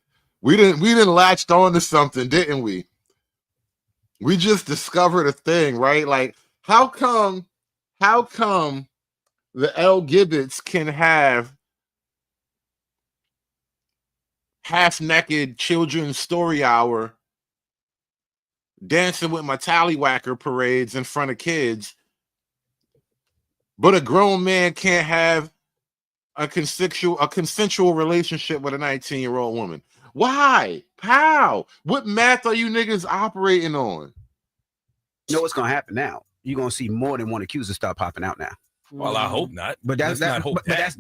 Speaker 3: We didn't latched on to something, didn't we? We just discovered a thing, right? Like, how come the L. Gibbets can have half-naked children's story hour dancing with my tallywhacker parades in front of kids, but a grown man can't have a consensual relationship with a 19-year-old woman? Why? How? What math are you niggas operating on?
Speaker 9: You know what's gonna happen now? You're gonna see more than one accuser start popping out now.
Speaker 10: Well, I hope not.
Speaker 9: But that's
Speaker 10: not hope that.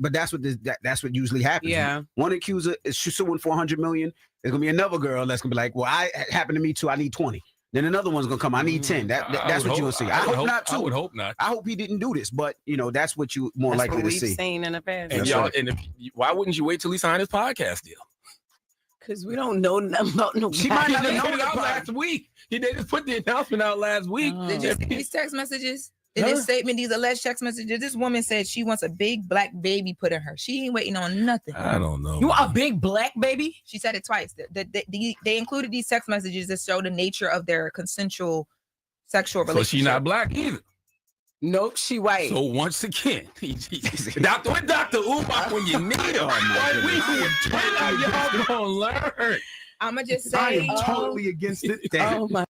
Speaker 9: That's what usually happens.
Speaker 11: Yeah.
Speaker 9: One accuser is suing for $100 million. There's gonna be another girl that's gonna be like, well, it happened to me too. I need 20. Then another one's gonna come. I need 10. That's what you're gonna see. I hope not too.
Speaker 10: I would hope not.
Speaker 9: I hope he didn't do this, but you know that's what you more
Speaker 11: That's
Speaker 9: likely
Speaker 11: what
Speaker 9: to
Speaker 11: we've
Speaker 9: see.
Speaker 11: seen in the past.
Speaker 10: And y'all, why wouldn't you wait till he signed his podcast deal?
Speaker 11: Because we don't know nothing about no.
Speaker 10: She might not have known it out last week. They just put the announcement out last week.
Speaker 12: Did you see these text messages? In this statement, these alleged text messages, this woman said she wants a big black baby put in her. She ain't waiting on nothing.
Speaker 10: I don't know.
Speaker 11: You want a big black baby?
Speaker 12: She said it twice. They included these text messages that show the nature of their consensual sexual relationship.
Speaker 10: So she's not black either.
Speaker 11: Nope, she white.
Speaker 10: So once again, Dr. Umar when you need him. Y'all gonna learn.
Speaker 12: I'ma just say,
Speaker 9: I am totally against it.
Speaker 11: Oh my!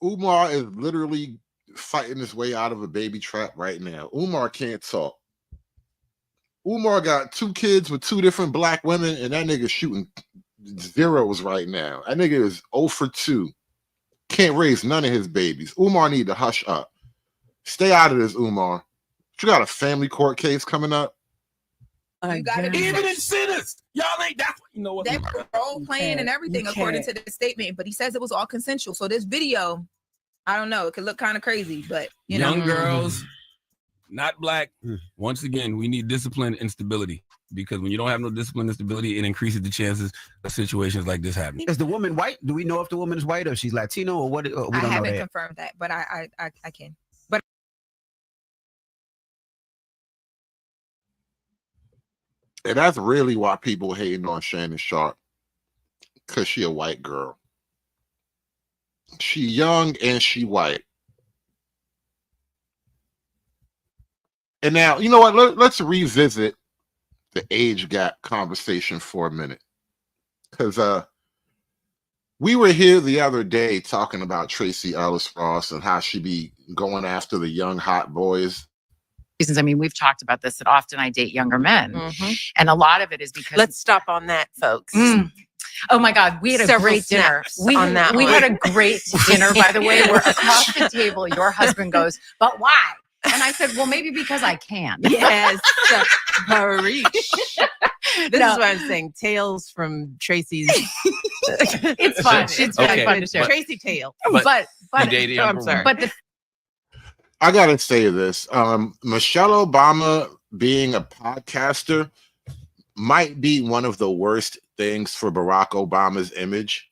Speaker 3: Umar is literally fighting his way out of a baby trap right now. Umar can't talk. Umar got 2 kids with 2 different black women, and that nigga shooting zeros right now. That nigga is 0 for 2. Can't raise none of his babies. Umar need to hush up. Stay out of this, Umar. You got a family court case coming up.
Speaker 12: You gotta be
Speaker 10: even in sinners. Y'all ain't that's what you know what
Speaker 12: they were role playing and everything according to the statement, but he says it was all consensual. So this video, I don't know, it could look kind of crazy, but you know,
Speaker 10: young girls, not black. Once again, we need discipline and stability because when you don't have no discipline and stability, it increases the chances of situations like this happening.
Speaker 9: Is the woman white? Do we know if the woman is white or she's Latino or what? We don't
Speaker 12: I
Speaker 9: know
Speaker 12: haven't
Speaker 9: that.
Speaker 12: confirmed that, but I can.
Speaker 3: And that's really why people hating on Shannon Sharpe, because she a white girl. She young and she white. And now, you know what? Let's revisit the age gap conversation for a minute. Because we were here the other day talking about Tracy Ellis Ross and how she be going after the young hot boys.
Speaker 13: I mean, we've talked about this that often I date younger men. And a lot of it is because
Speaker 1: Let's stop on that, folks.
Speaker 13: Oh my God, we had a
Speaker 1: Several
Speaker 13: great dinner.
Speaker 1: snaps
Speaker 13: We
Speaker 1: on that
Speaker 13: we
Speaker 1: one.
Speaker 13: had a great dinner, by the way, where across the table, your husband goes, "But why?" And I said, "Well, maybe because I can."
Speaker 1: Yes, preach. This
Speaker 13: No.
Speaker 1: is what I'm saying. Tales from Tracy's.
Speaker 13: It's fun. It's very fun to share.
Speaker 1: Tracy tale.
Speaker 13: But
Speaker 1: I'm sorry.
Speaker 13: But the
Speaker 3: I gotta say this. Michelle Obama being a podcaster might be one of the worst things for Barack Obama's image.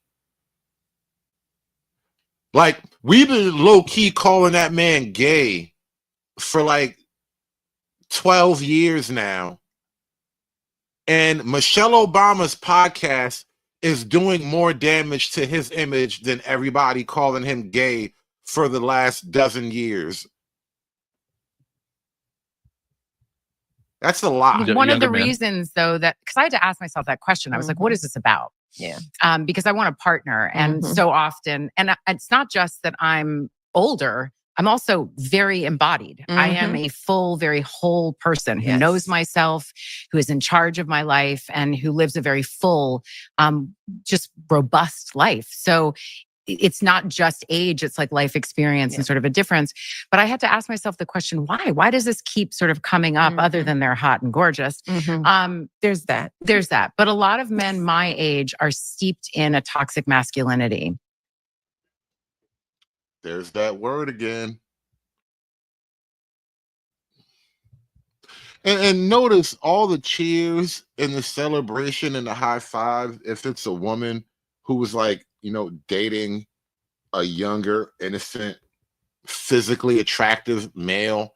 Speaker 3: Like, we've been low-key calling that man gay for like 12 years now. And Michelle Obama's podcast is doing more damage to his image than everybody calling him gay for the last dozen years. That's a lot.
Speaker 13: one of the reasons, though, that because I had to ask myself that question, I was like, "What is this about?"
Speaker 1: Yeah.
Speaker 13: Because I want a partner, and so often, and it's not just that I'm older. I'm also very embodied. I am a full, very whole person who knows myself, who is in charge of my life, and who lives a very full, just robust life. So it's not just age, it's like life experience and sort of a difference. But I had to ask myself the question, why? Why does this keep sort of coming up other than they're hot and gorgeous? There's that. But a lot of men my age are steeped in a toxic masculinity.
Speaker 3: There's that word again. And notice all the cheers and the celebration and the high five if it's a woman who was like, you know, dating a younger, innocent, physically attractive male.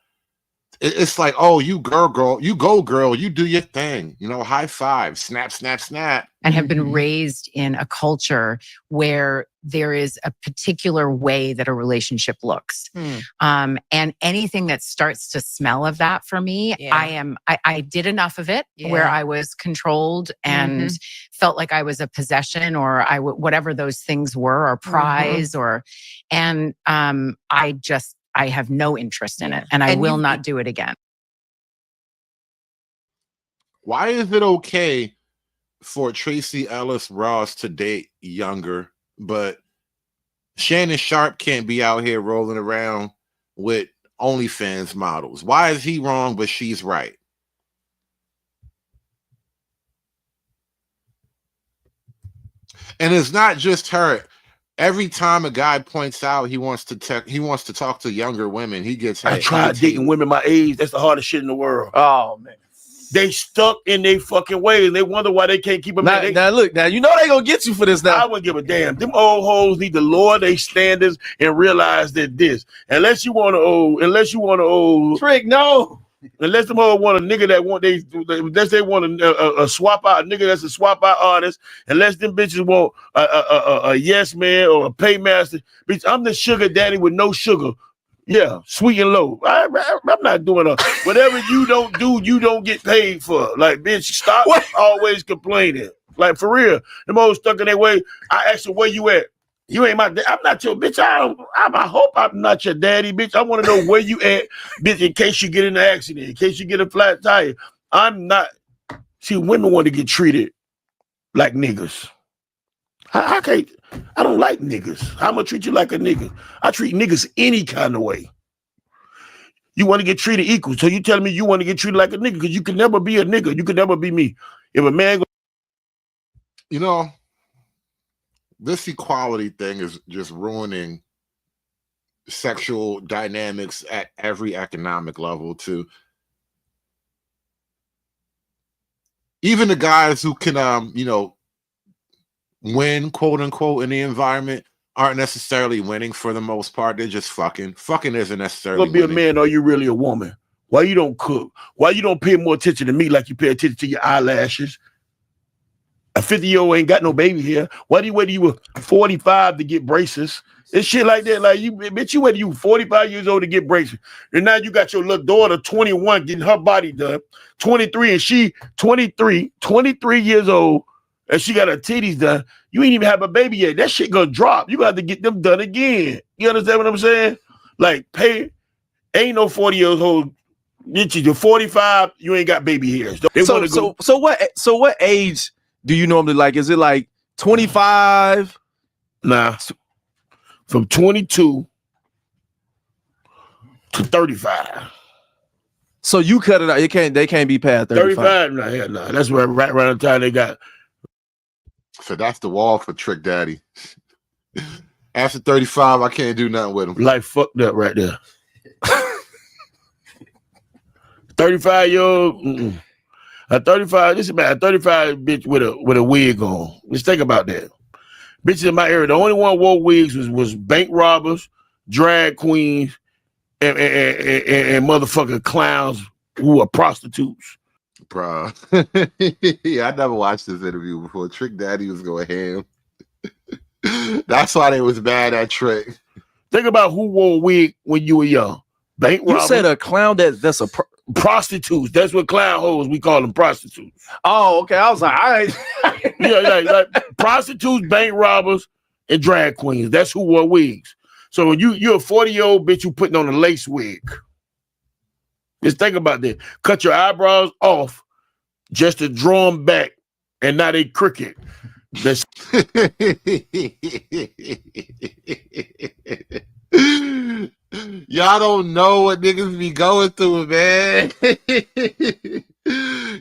Speaker 3: It's like, oh, you girl, you go, girl, you do your thing, you know, high five, snap, snap, snap.
Speaker 13: And have been raised in a culture where there is a particular way that a relationship looks. And anything that starts to smell of that for me, I did enough of it where I was controlled and felt like I was a possession or whatever those things were, or prize, and I have no interest in it, and I will not do it again.
Speaker 3: Why is it okay for Tracy Ellis Ross to date younger, but Shannon Sharpe can't be out here rolling around with OnlyFans models? Why is he wrong, but she's right? And it's not just her. Every time a guy points out he wants to talk to younger women, he gets.
Speaker 14: I tried dating women my age. That's the hardest shit in the world.
Speaker 15: Oh man,
Speaker 14: they stuck in their fucking ways. They wonder why they can't keep them.
Speaker 15: Now look, now you know they gonna get you for this. Now
Speaker 14: I wouldn't give a damn. Them old hoes need to lower their standards and realize that unless you want to
Speaker 15: trick, no.
Speaker 14: Unless them hoes want a nigga unless they want a swap out, a nigga that's a swap out artist, unless them bitches want a yes man or a paymaster. Bitch, I'm the sugar daddy with no sugar. Yeah, sweet and low. I'm not doing whatever you don't do, you don't get paid for. Like, bitch, stop always complaining. Like, for real. Them hoes stuck in their way. I asked her, where you at? You ain't my dad. I'm not your bitch. I hope I'm not your daddy, bitch. I want to know where you at, bitch, in case you get in an accident, in case you get a flat tire. I'm not. See, women want to get treated like niggas. I can't. I don't like niggas. I'm gonna treat you like a nigga. I treat niggas any kind of way. You want to get treated equal, so you telling me you want to get treated like a nigga because you can never be a nigga. You can never be me. If a man,
Speaker 3: you know, this equality thing is just ruining sexual dynamics at every economic level too. Even the guys who can, you know, win, quote unquote, in the environment aren't necessarily winning for the most part. They're just fucking. Fucking isn't necessarily
Speaker 14: gonna be
Speaker 3: winning.
Speaker 14: a man, or you really a woman? Why you don't cook? Why you don't pay more attention to me like you pay attention to your eyelashes? A 50-year-old ain't got no baby hair. Why do you wait till you were 45 to get braces? It's shit like that. Like you, bitch, you wait till you 45 years old to get braces. And now you got your little daughter, 21, getting her body done. 23, and she 23 years old, and she got her titties done. You ain't even have a baby yet. That shit gonna drop. You got to get them done again. You understand what I'm saying? Like, pay, ain't no 40 years old. You're 45, you ain't got baby hairs.
Speaker 15: So what age do you normally like? Is it like 25?
Speaker 14: Nah. From 22 to 35.
Speaker 15: So you cut it out. They can't be past 35.
Speaker 14: 35? No. That's right around the time they got.
Speaker 3: So that's the wall for Trick Daddy. After 35, I can't do nothing with him.
Speaker 14: Life fucked up right there. 35-year-old. A 35, this is about a 35 bitch with a wig on. Let's think about that. Bitches in my area, the only one wore wigs was bank robbers, drag queens, and motherfucking clowns who are prostitutes.
Speaker 3: Bro. Yeah, I never watched this interview before. Trick Daddy was going ham. That's why they was mad at Trick.
Speaker 14: Think about who wore a wig when you were young. Bank robbers.
Speaker 15: You said a clown that's a
Speaker 14: prostitutes. That's what clown hoes, we call them prostitutes.
Speaker 15: Oh, okay. I was like, all right.
Speaker 14: Yeah, like prostitutes, bank robbers, and drag queens. That's who wore wigs. So when you're a 40-year-old bitch, you putting on a lace wig. Just think about that. Cut your eyebrows off just to draw them back, and now they crooked. That's
Speaker 3: y'all don't know what niggas be going through, man.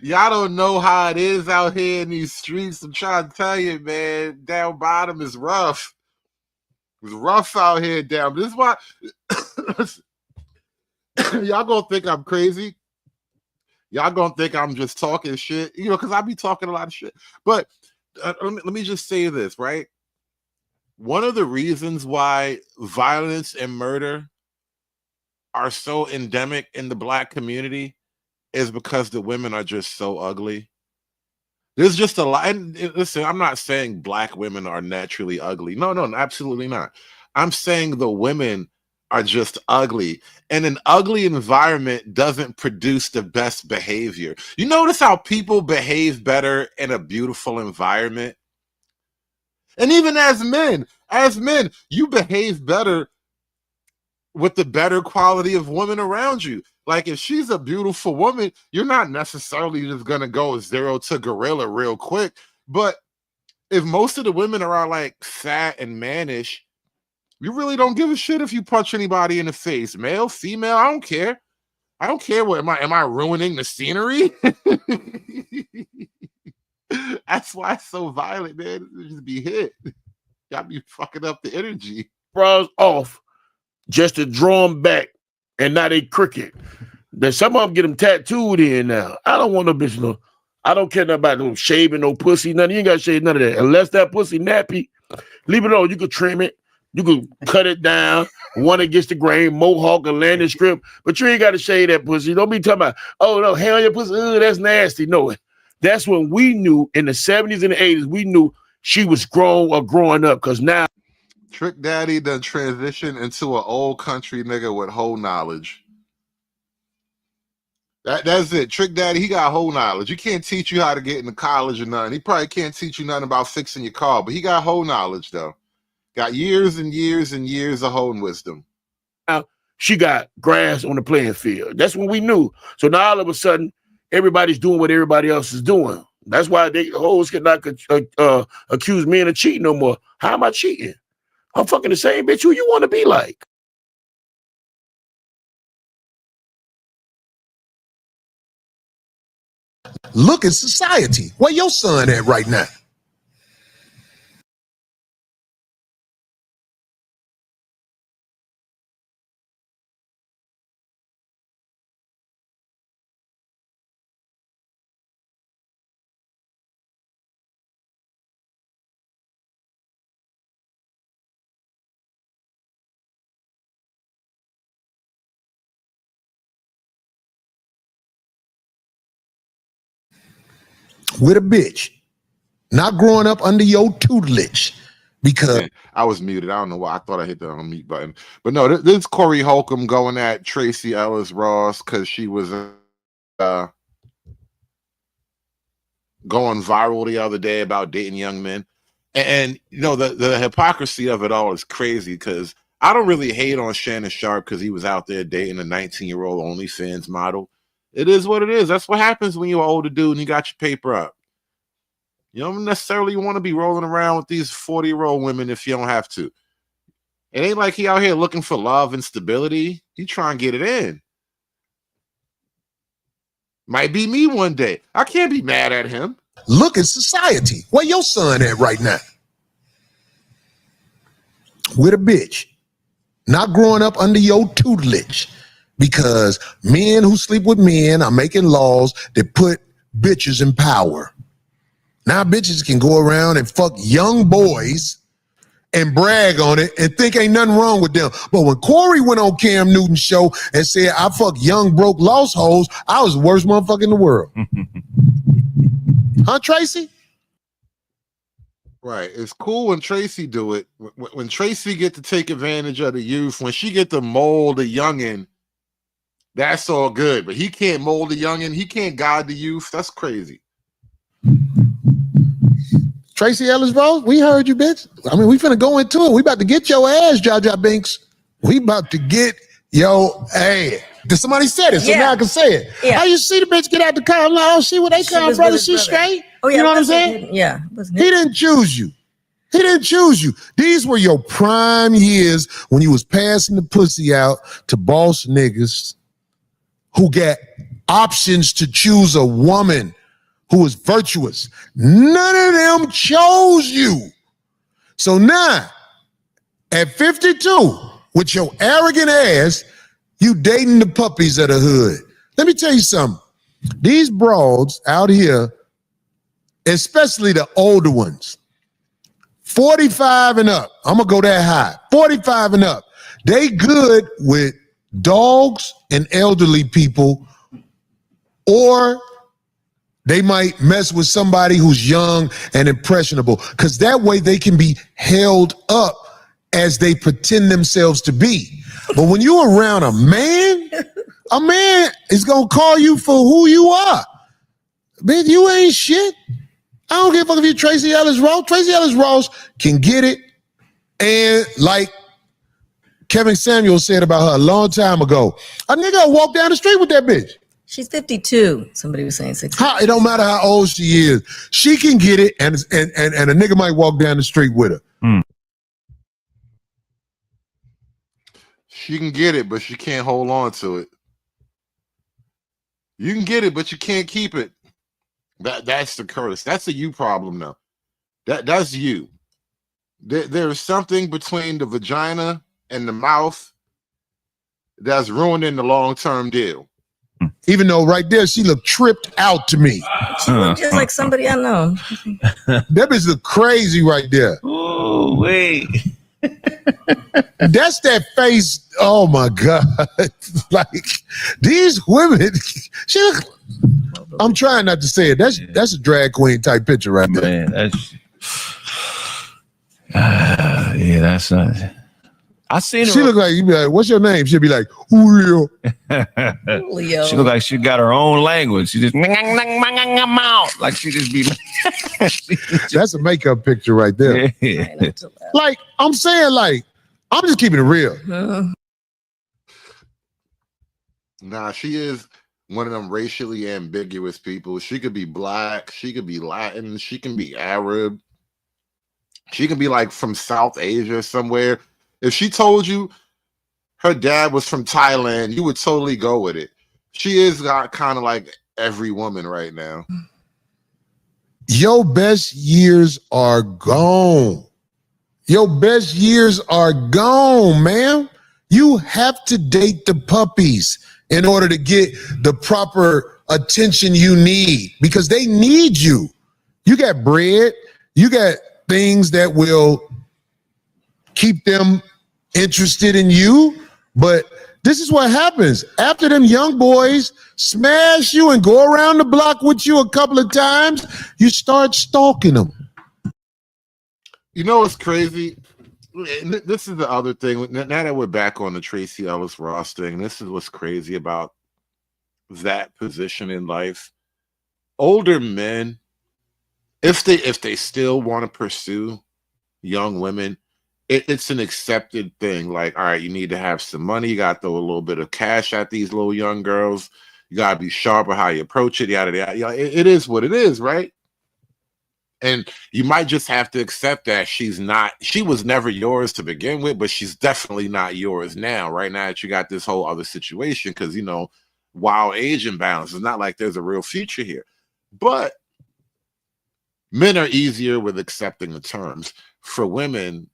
Speaker 3: Y'all don't know how it is out here in these streets. I'm trying to tell you, man, down bottom is rough. It's rough out here down. This is why y'all gonna think I'm crazy. Y'all gonna think I'm just talking shit, you know, because I be talking a lot of shit. But let me just say this, right? One of the reasons why violence and murder are so endemic in the Black community is because the women are just so ugly. There's just a lot. And listen, I'm not saying Black women are naturally ugly. No, absolutely not. I'm saying the women are just ugly. And an ugly environment doesn't produce the best behavior. You notice how people behave better in a beautiful environment? And even as men, you behave better with the better quality of women around you. Like if she's a beautiful woman, you're not necessarily just gonna go 0 to gorilla real quick. But if most of the women are like fat and mannish, you really don't give a shit if you punch anybody in the face, male, female. I don't care. I don't care. What am I ruining the scenery? That's why it's so violent, man. It just be hit. Y'all be fucking up the energy.
Speaker 14: Bras off just to draw them back, and now they crooked. Then some of them get them tattooed in now. I don't want no bitch, no. I don't care nothing about no shaving, no pussy, nothing. You ain't got to shave none of that. Unless that pussy nappy, leave it alone. You could trim it. You could cut it down, one against the grain, mohawk, or landing strip, but you ain't got to shave that pussy. Don't be talking about, oh, no, hair on your pussy, that's nasty. No, that's when we knew in the 70s and the 80s, we knew she was grown or growing up, because now
Speaker 3: Trick Daddy done transition into an old country nigga with whole knowledge. That's it. Trick Daddy, he got whole knowledge. You can't teach you how to get into college or nothing. He probably can't teach you nothing about fixing your car, but he got whole knowledge, though. Got years and years and years of whole wisdom.
Speaker 14: Now she got grass on the playing field. That's when we knew. So now all of a sudden, everybody's doing what everybody else is doing. That's why they hoes cannot accuse men of cheating no more. How am I cheating? I'm fucking the same bitch who you want to be like.
Speaker 16: Look at society. Where your son at right now? With a bitch, not growing up under your tutelage, because
Speaker 3: I was muted. I don't know why. I thought I hit the unmute button, but no, this is Corey Holcomb going at Tracy Ellis Ross because she was going viral the other day about dating young men, and you know the hypocrisy of it all is crazy because I don't really hate on Shannon Sharpe because he was out there dating a 19-year-old OnlyFans model. It is what it is. That's what happens when you're an older dude and you got your paper up. You don't necessarily want to be rolling around with these 40-year-old women if you don't have to. It ain't like he out here looking for love and stability. He trying to get it in. Might be me one day. I can't be mad at him.
Speaker 16: look at society. Where your son at right now? With a bitch. Not growing up under your tutelage. Because men who sleep with men are making laws that put bitches in power. Now bitches can go around and fuck young boys and brag on it and think ain't nothing wrong with them. But when Corey went on Cam Newton's show and said, I fuck young, broke, lost hoes, I was the worst motherfucker in the world. Huh, Tracy?
Speaker 3: Right. It's cool when Tracy do it. When Tracy get to take advantage of the youth, when she get to mold the youngin', that's all good. But he can't mold the youngin'. He can't guide the youth. That's crazy.
Speaker 16: Tracy Ellis Ross, we heard you, bitch. I mean, we finna go into it. We about to get your ass, Jaja Binks. We about to get your ass. Somebody said it, so now I can say it.
Speaker 17: Yeah.
Speaker 16: How you see the bitch get out the car? I'm like, oh, see where they come, brother. She's straight.
Speaker 17: Oh, yeah,
Speaker 16: you know what I'm saying?
Speaker 17: Yeah.
Speaker 16: He didn't choose you. He didn't choose you. These were your prime years when you was passing the pussy out to boss niggas who got options to choose a woman who is virtuous. None of them chose you. So now, at 52, with your arrogant ass, you dating the puppies of the hood. Let me tell you something. These broads out here, especially the older ones, 45 and up, I'm gonna go that high, 45 and up, they good with dogs and elderly people, or they might mess with somebody who's young and impressionable, because that way they can be held up as they pretend themselves to be. But when you're around a man is gonna call you for who you are. Bitch, you ain't shit. I don't give a fuck if you're Tracy Ellis Ross. Tracy Ellis Ross can get it. And like Kevin Samuel said about her a long time ago, a nigga will walk down the street with that bitch.
Speaker 17: She's 52. Somebody was saying 60.
Speaker 16: It don't matter how old she is. She can get it, and a nigga might walk down the street with her.
Speaker 3: She can get it, but she can't hold on to it. You can get it, but you can't keep it. That's the curse. That's a you problem now. That's you. There's something between the vagina and the mouth that's ruining the long-term deal.
Speaker 16: Even though right there she looked tripped out to me.
Speaker 17: She looked just like somebody I know.
Speaker 16: That bitch look crazy right there.
Speaker 18: Oh, wait.
Speaker 16: That's that face. Oh my God. Like these women, she look, I'm trying not to say it. That's a drag queen type picture right there.
Speaker 18: Man, that's yeah, that's not. I seen her.
Speaker 16: She look like, you be like, what's your name? She'll be like, Julio.
Speaker 17: Julio.
Speaker 18: She look like she got her own language. She just like she just be.
Speaker 16: That's a makeup picture right there.
Speaker 18: Yeah.
Speaker 16: Like I'm saying, like I'm just keeping it real.
Speaker 3: Nah, she is. one of them racially ambiguous people. She could be black, she could be Latin, she can be Arab, she can be like from South Asia somewhere. If she told you her dad was from Thailand, you would totally go with it. She is kind of like every woman right now.
Speaker 16: Your best years are gone. Your best years are gone, man. You have to date the puppies in order to get the proper attention you need, because they need you. You got bread, you got things that will keep them interested in you, but this is what happens. After them young boys smash you and go around the block with you a couple of times, you start stalking them.
Speaker 3: You know what's crazy? This is the other thing. Now that we're back on the Tracy Ellis Ross thing, this is what's crazy about that position in life. Older men, if they still want to pursue young women, it's an accepted thing. Like, all right, you need to have some money. You got to throw a little bit of cash at these little young girls. You got to be sharp with how you approach it. Yada, yada, yada. It is what it is, right? And you might just have to accept that she was never yours to begin with, but she's definitely not yours now, right now that you got this whole other situation, because, you know, wild age imbalance. It's not like there's a real future here. But men are easier with accepting the terms. For women,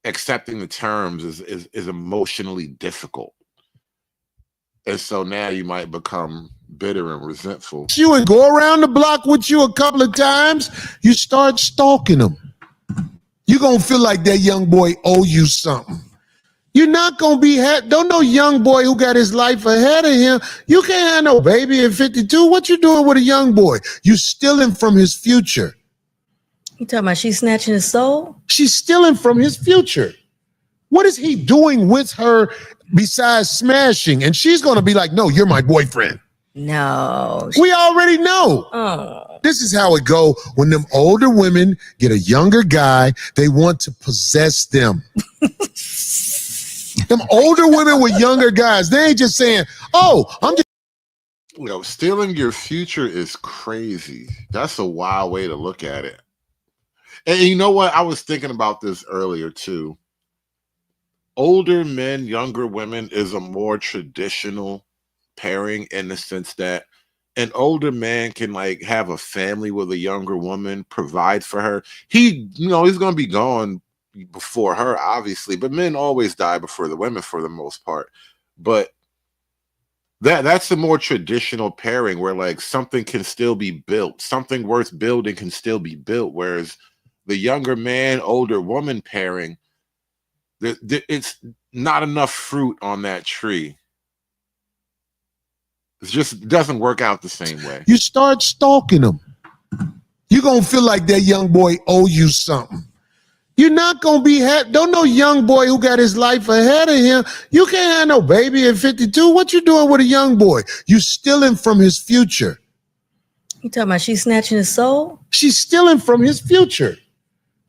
Speaker 3: accepting the terms is emotionally difficult. And so now you might become bitter and resentful.
Speaker 16: You and go around the block with you a couple of times, you start stalking them. You're going to feel like that young boy owe you something. You're not going to be, don't no young boy who got his life ahead of him. You can't have no baby at 52. What you doing with a young boy? You stealing from his future.
Speaker 17: You talking about she's snatching his soul?
Speaker 16: She's stealing from his future. What is he doing with her besides smashing? And she's going to be like, no, you're my boyfriend.
Speaker 17: No.
Speaker 16: We already know.
Speaker 17: Oh.
Speaker 16: This is how it go when them older women get a younger guy, they want to possess them. Them older women with younger guys, they ain't just saying, oh, I'm just.
Speaker 3: You know, stealing your future is crazy. That's a wild way to look at it. And you know what? I was thinking about this earlier too. Older men, younger women is a more traditional pairing in the sense that an older man can like have a family with a younger woman, provide for her. He's going to be gone before her, obviously, but men always die before the women for the most part. But that's a more traditional pairing where like something can still be built, something worth building can still be built. Whereas the younger man, older woman pairing, it's not enough fruit on that tree. It just doesn't work out the same way.
Speaker 16: You start stalking them. You're going to feel like that young boy owe you something. You're not going to be, don't no young boy who got his life ahead of him. You can't have no baby at 52. What you doing with a young boy? You stealing from his future.
Speaker 17: You talking about she's snatching his soul?
Speaker 16: She's stealing from his future.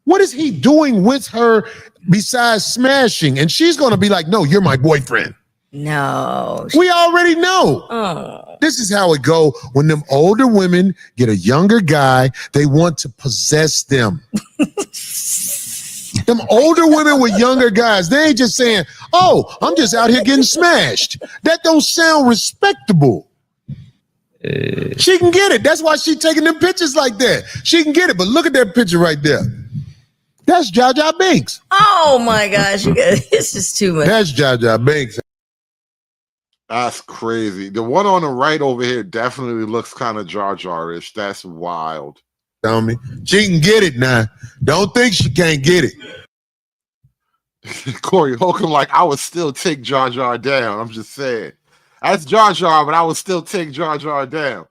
Speaker 16: What is he doing with her besides smashing? And she's going to be like, no, you're my boyfriend.
Speaker 17: No.
Speaker 16: We already know.
Speaker 17: Oh.
Speaker 16: This is how it go when them older women get a younger guy, they want to possess them. Them older women with younger guys, they ain't just saying, oh, I'm just out here getting smashed. That don't sound respectable. She can get it. That's why she taking them pictures like that. She can get it, but look at that picture right there. That's Jaja Binks.
Speaker 17: Oh my gosh, it's just too much.
Speaker 16: That's Jaja Binks.
Speaker 3: That's crazy. The one on the right over here definitely looks kind of Jar Jar-ish. That's wild.
Speaker 16: Tell me, she can get it now. Don't think she can't get it.
Speaker 3: Corey Holcomb, like, I would still take Jar Jar down. I'm just saying. That's Jar Jar, but I would still take Jar Jar down.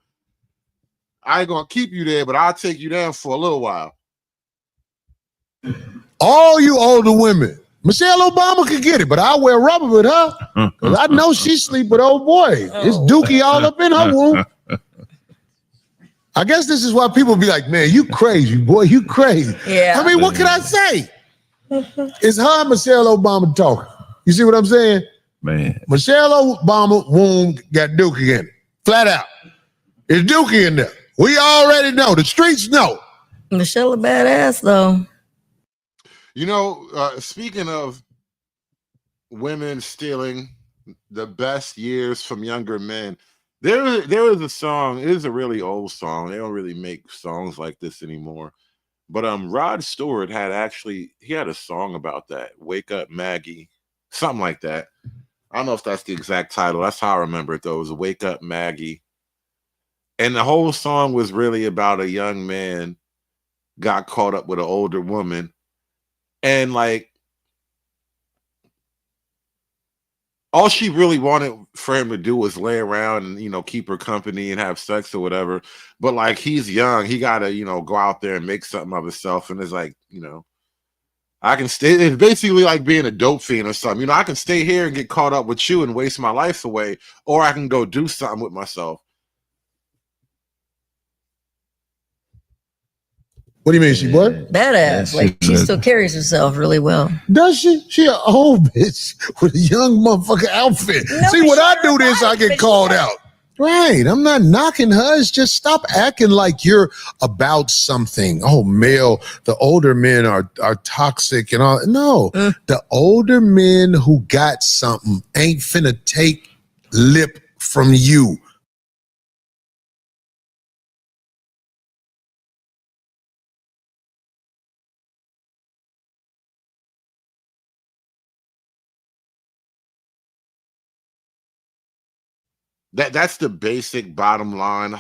Speaker 3: I ain't gonna keep you there, but I'll take you down for a little while.
Speaker 16: All you older women, Michelle Obama could get it, but I wear rubber with her. Cause I know she sleep with old boy. It's dookie all up in her womb. I guess this is why people be like, man, you crazy, boy, you crazy.
Speaker 17: Yeah.
Speaker 16: I mean, what can I say? It's her and Michelle Obama talking. You see what I'm saying?
Speaker 18: Man.
Speaker 16: Michelle Obama womb got Dookie in it. Flat out. It's Dookie in there. We already know. The streets know.
Speaker 17: Michelle a badass though.
Speaker 3: You know, speaking of women stealing the best years from younger men, there was a song. It is a really old song. They don't really make songs like this anymore. But Rod Stewart had a song about that. Wake Up Maggie, something like that. I don't know if that's the exact title. That's how I remember it though. It was Wake Up Maggie. And the whole song was really about a young man got caught up with an older woman. And like all she really wanted for him to do was lay around and, you know, keep her company and have sex or whatever. But like he's young, he gotta, you know, go out there and make something of himself. And it's like, you know, I can stay. It's basically like being a dope fiend or something. You know, I can stay here and get caught up with you and waste my life away, or I can go do something with myself.
Speaker 16: What do you mean, she what?
Speaker 17: Badass. Like she still carries herself really well.
Speaker 16: Does she? She an old bitch with a young motherfucker outfit.
Speaker 17: No,
Speaker 16: See,
Speaker 17: but
Speaker 16: when
Speaker 17: she
Speaker 16: I do
Speaker 17: got
Speaker 16: this,
Speaker 17: body,
Speaker 16: I get
Speaker 17: but
Speaker 16: called out. Right. I'm not knocking her. It's just stop acting like you're about something. Oh, male, the older men are toxic and all. No, the older men who got something ain't finna take lip from you.
Speaker 3: That's the basic bottom line,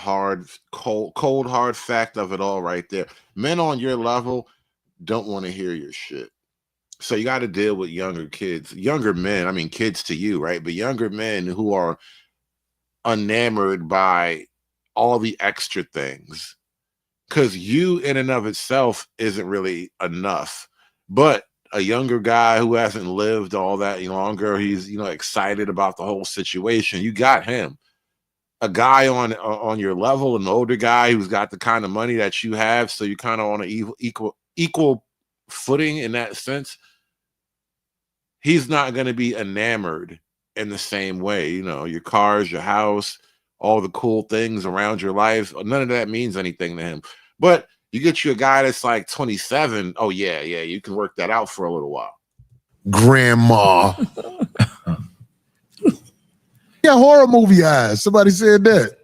Speaker 3: cold hard fact of it all right there. Men on your level don't want to hear your shit. So you got to deal with younger men, I mean kids to you, right? But younger men who are enamored by all the extra things. Because you in and of itself isn't really enough. But a younger guy who hasn't lived all that longer, he's, you know, excited about the whole situation. You got him. A guy on your level, an older guy who's got the kind of money that you have, so you kind of on an equal footing in that sense. He's not going to be enamored in the same way. You know, your cars, your house, all the cool things around your life, none of that means anything to him. But you get you a guy that's like 27. Oh yeah, you can work that out for a little while.
Speaker 16: Grandma. Yeah, horror movie eyes. Somebody said that.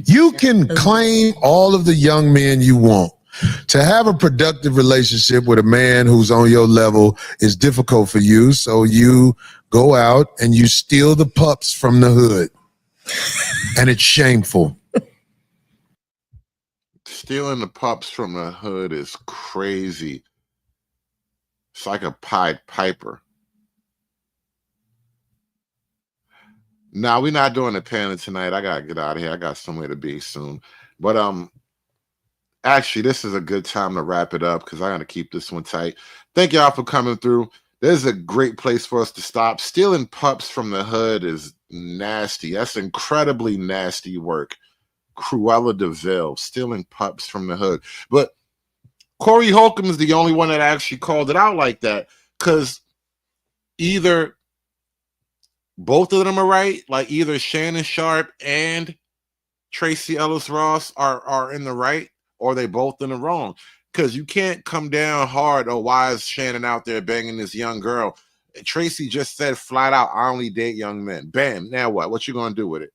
Speaker 16: You can claim all of the young men you want. To have a productive relationship with a man who's on your level is difficult for you, so you go out and you steal the pups from the hood. And it's shameful.
Speaker 3: Stealing the pups from the hood is crazy. It's like a Pied Piper. Now, we're not doing the panel tonight. I gotta get out of here. I got somewhere to be soon. But actually, this is a good time to wrap it up because I gotta keep this one tight. Thank y'all for coming through. There's a great place for us to stop. Stealing pups from the hood is nasty. That's incredibly nasty work. Cruella de Vil, stealing pups from the hood. But Corey Holcomb is the only one that actually called it out like that, because either both of them are right, like either Shannon Sharpe and Tracy Ellis Ross are in the right, or they both in the wrong. Because you can't come down hard, oh, why is Shannon out there banging this young girl? Tracy just said flat out, I only date young men. Bam, now what? What you gonna do with it?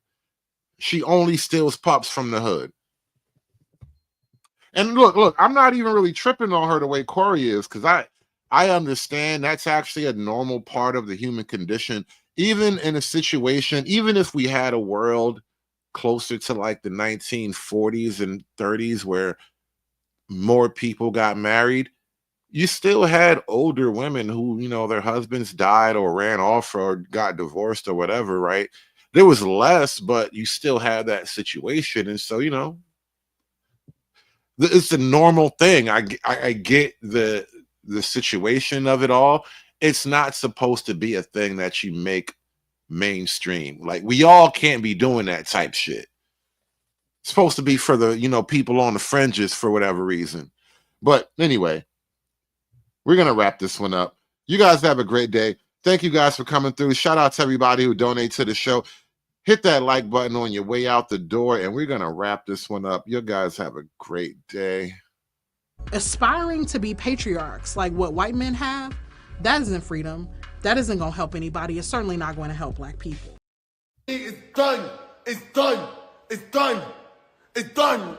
Speaker 3: She only steals pups from the hood. And look, I'm not even really tripping on her the way Corey is, because I understand that's actually a normal part of the human condition. Even in a situation, even if we had a world closer to like the 1940s and 30s where more people got married, you still had older women who, you know, their husbands died or ran off or got divorced or whatever, right? There was less, but you still had that situation. And so, you know, it's a normal thing. I get the situation of it all. It's not supposed to be a thing that you make mainstream. Like, we all can't be doing that type shit. It's supposed to be for the, you know, people on the fringes for whatever reason. But anyway, we're going to wrap this one up. You guys have a great day. Thank you guys for coming through. Shout out to everybody who donates to the show. Hit that like button on your way out the door, and we're going to wrap this one up. You guys have a great day.
Speaker 19: Aspiring to be patriarchs like what white men have, that isn't freedom. That isn't going to help anybody. It's certainly not going to help black people.
Speaker 2: It's done. It's done. It's done. It's done.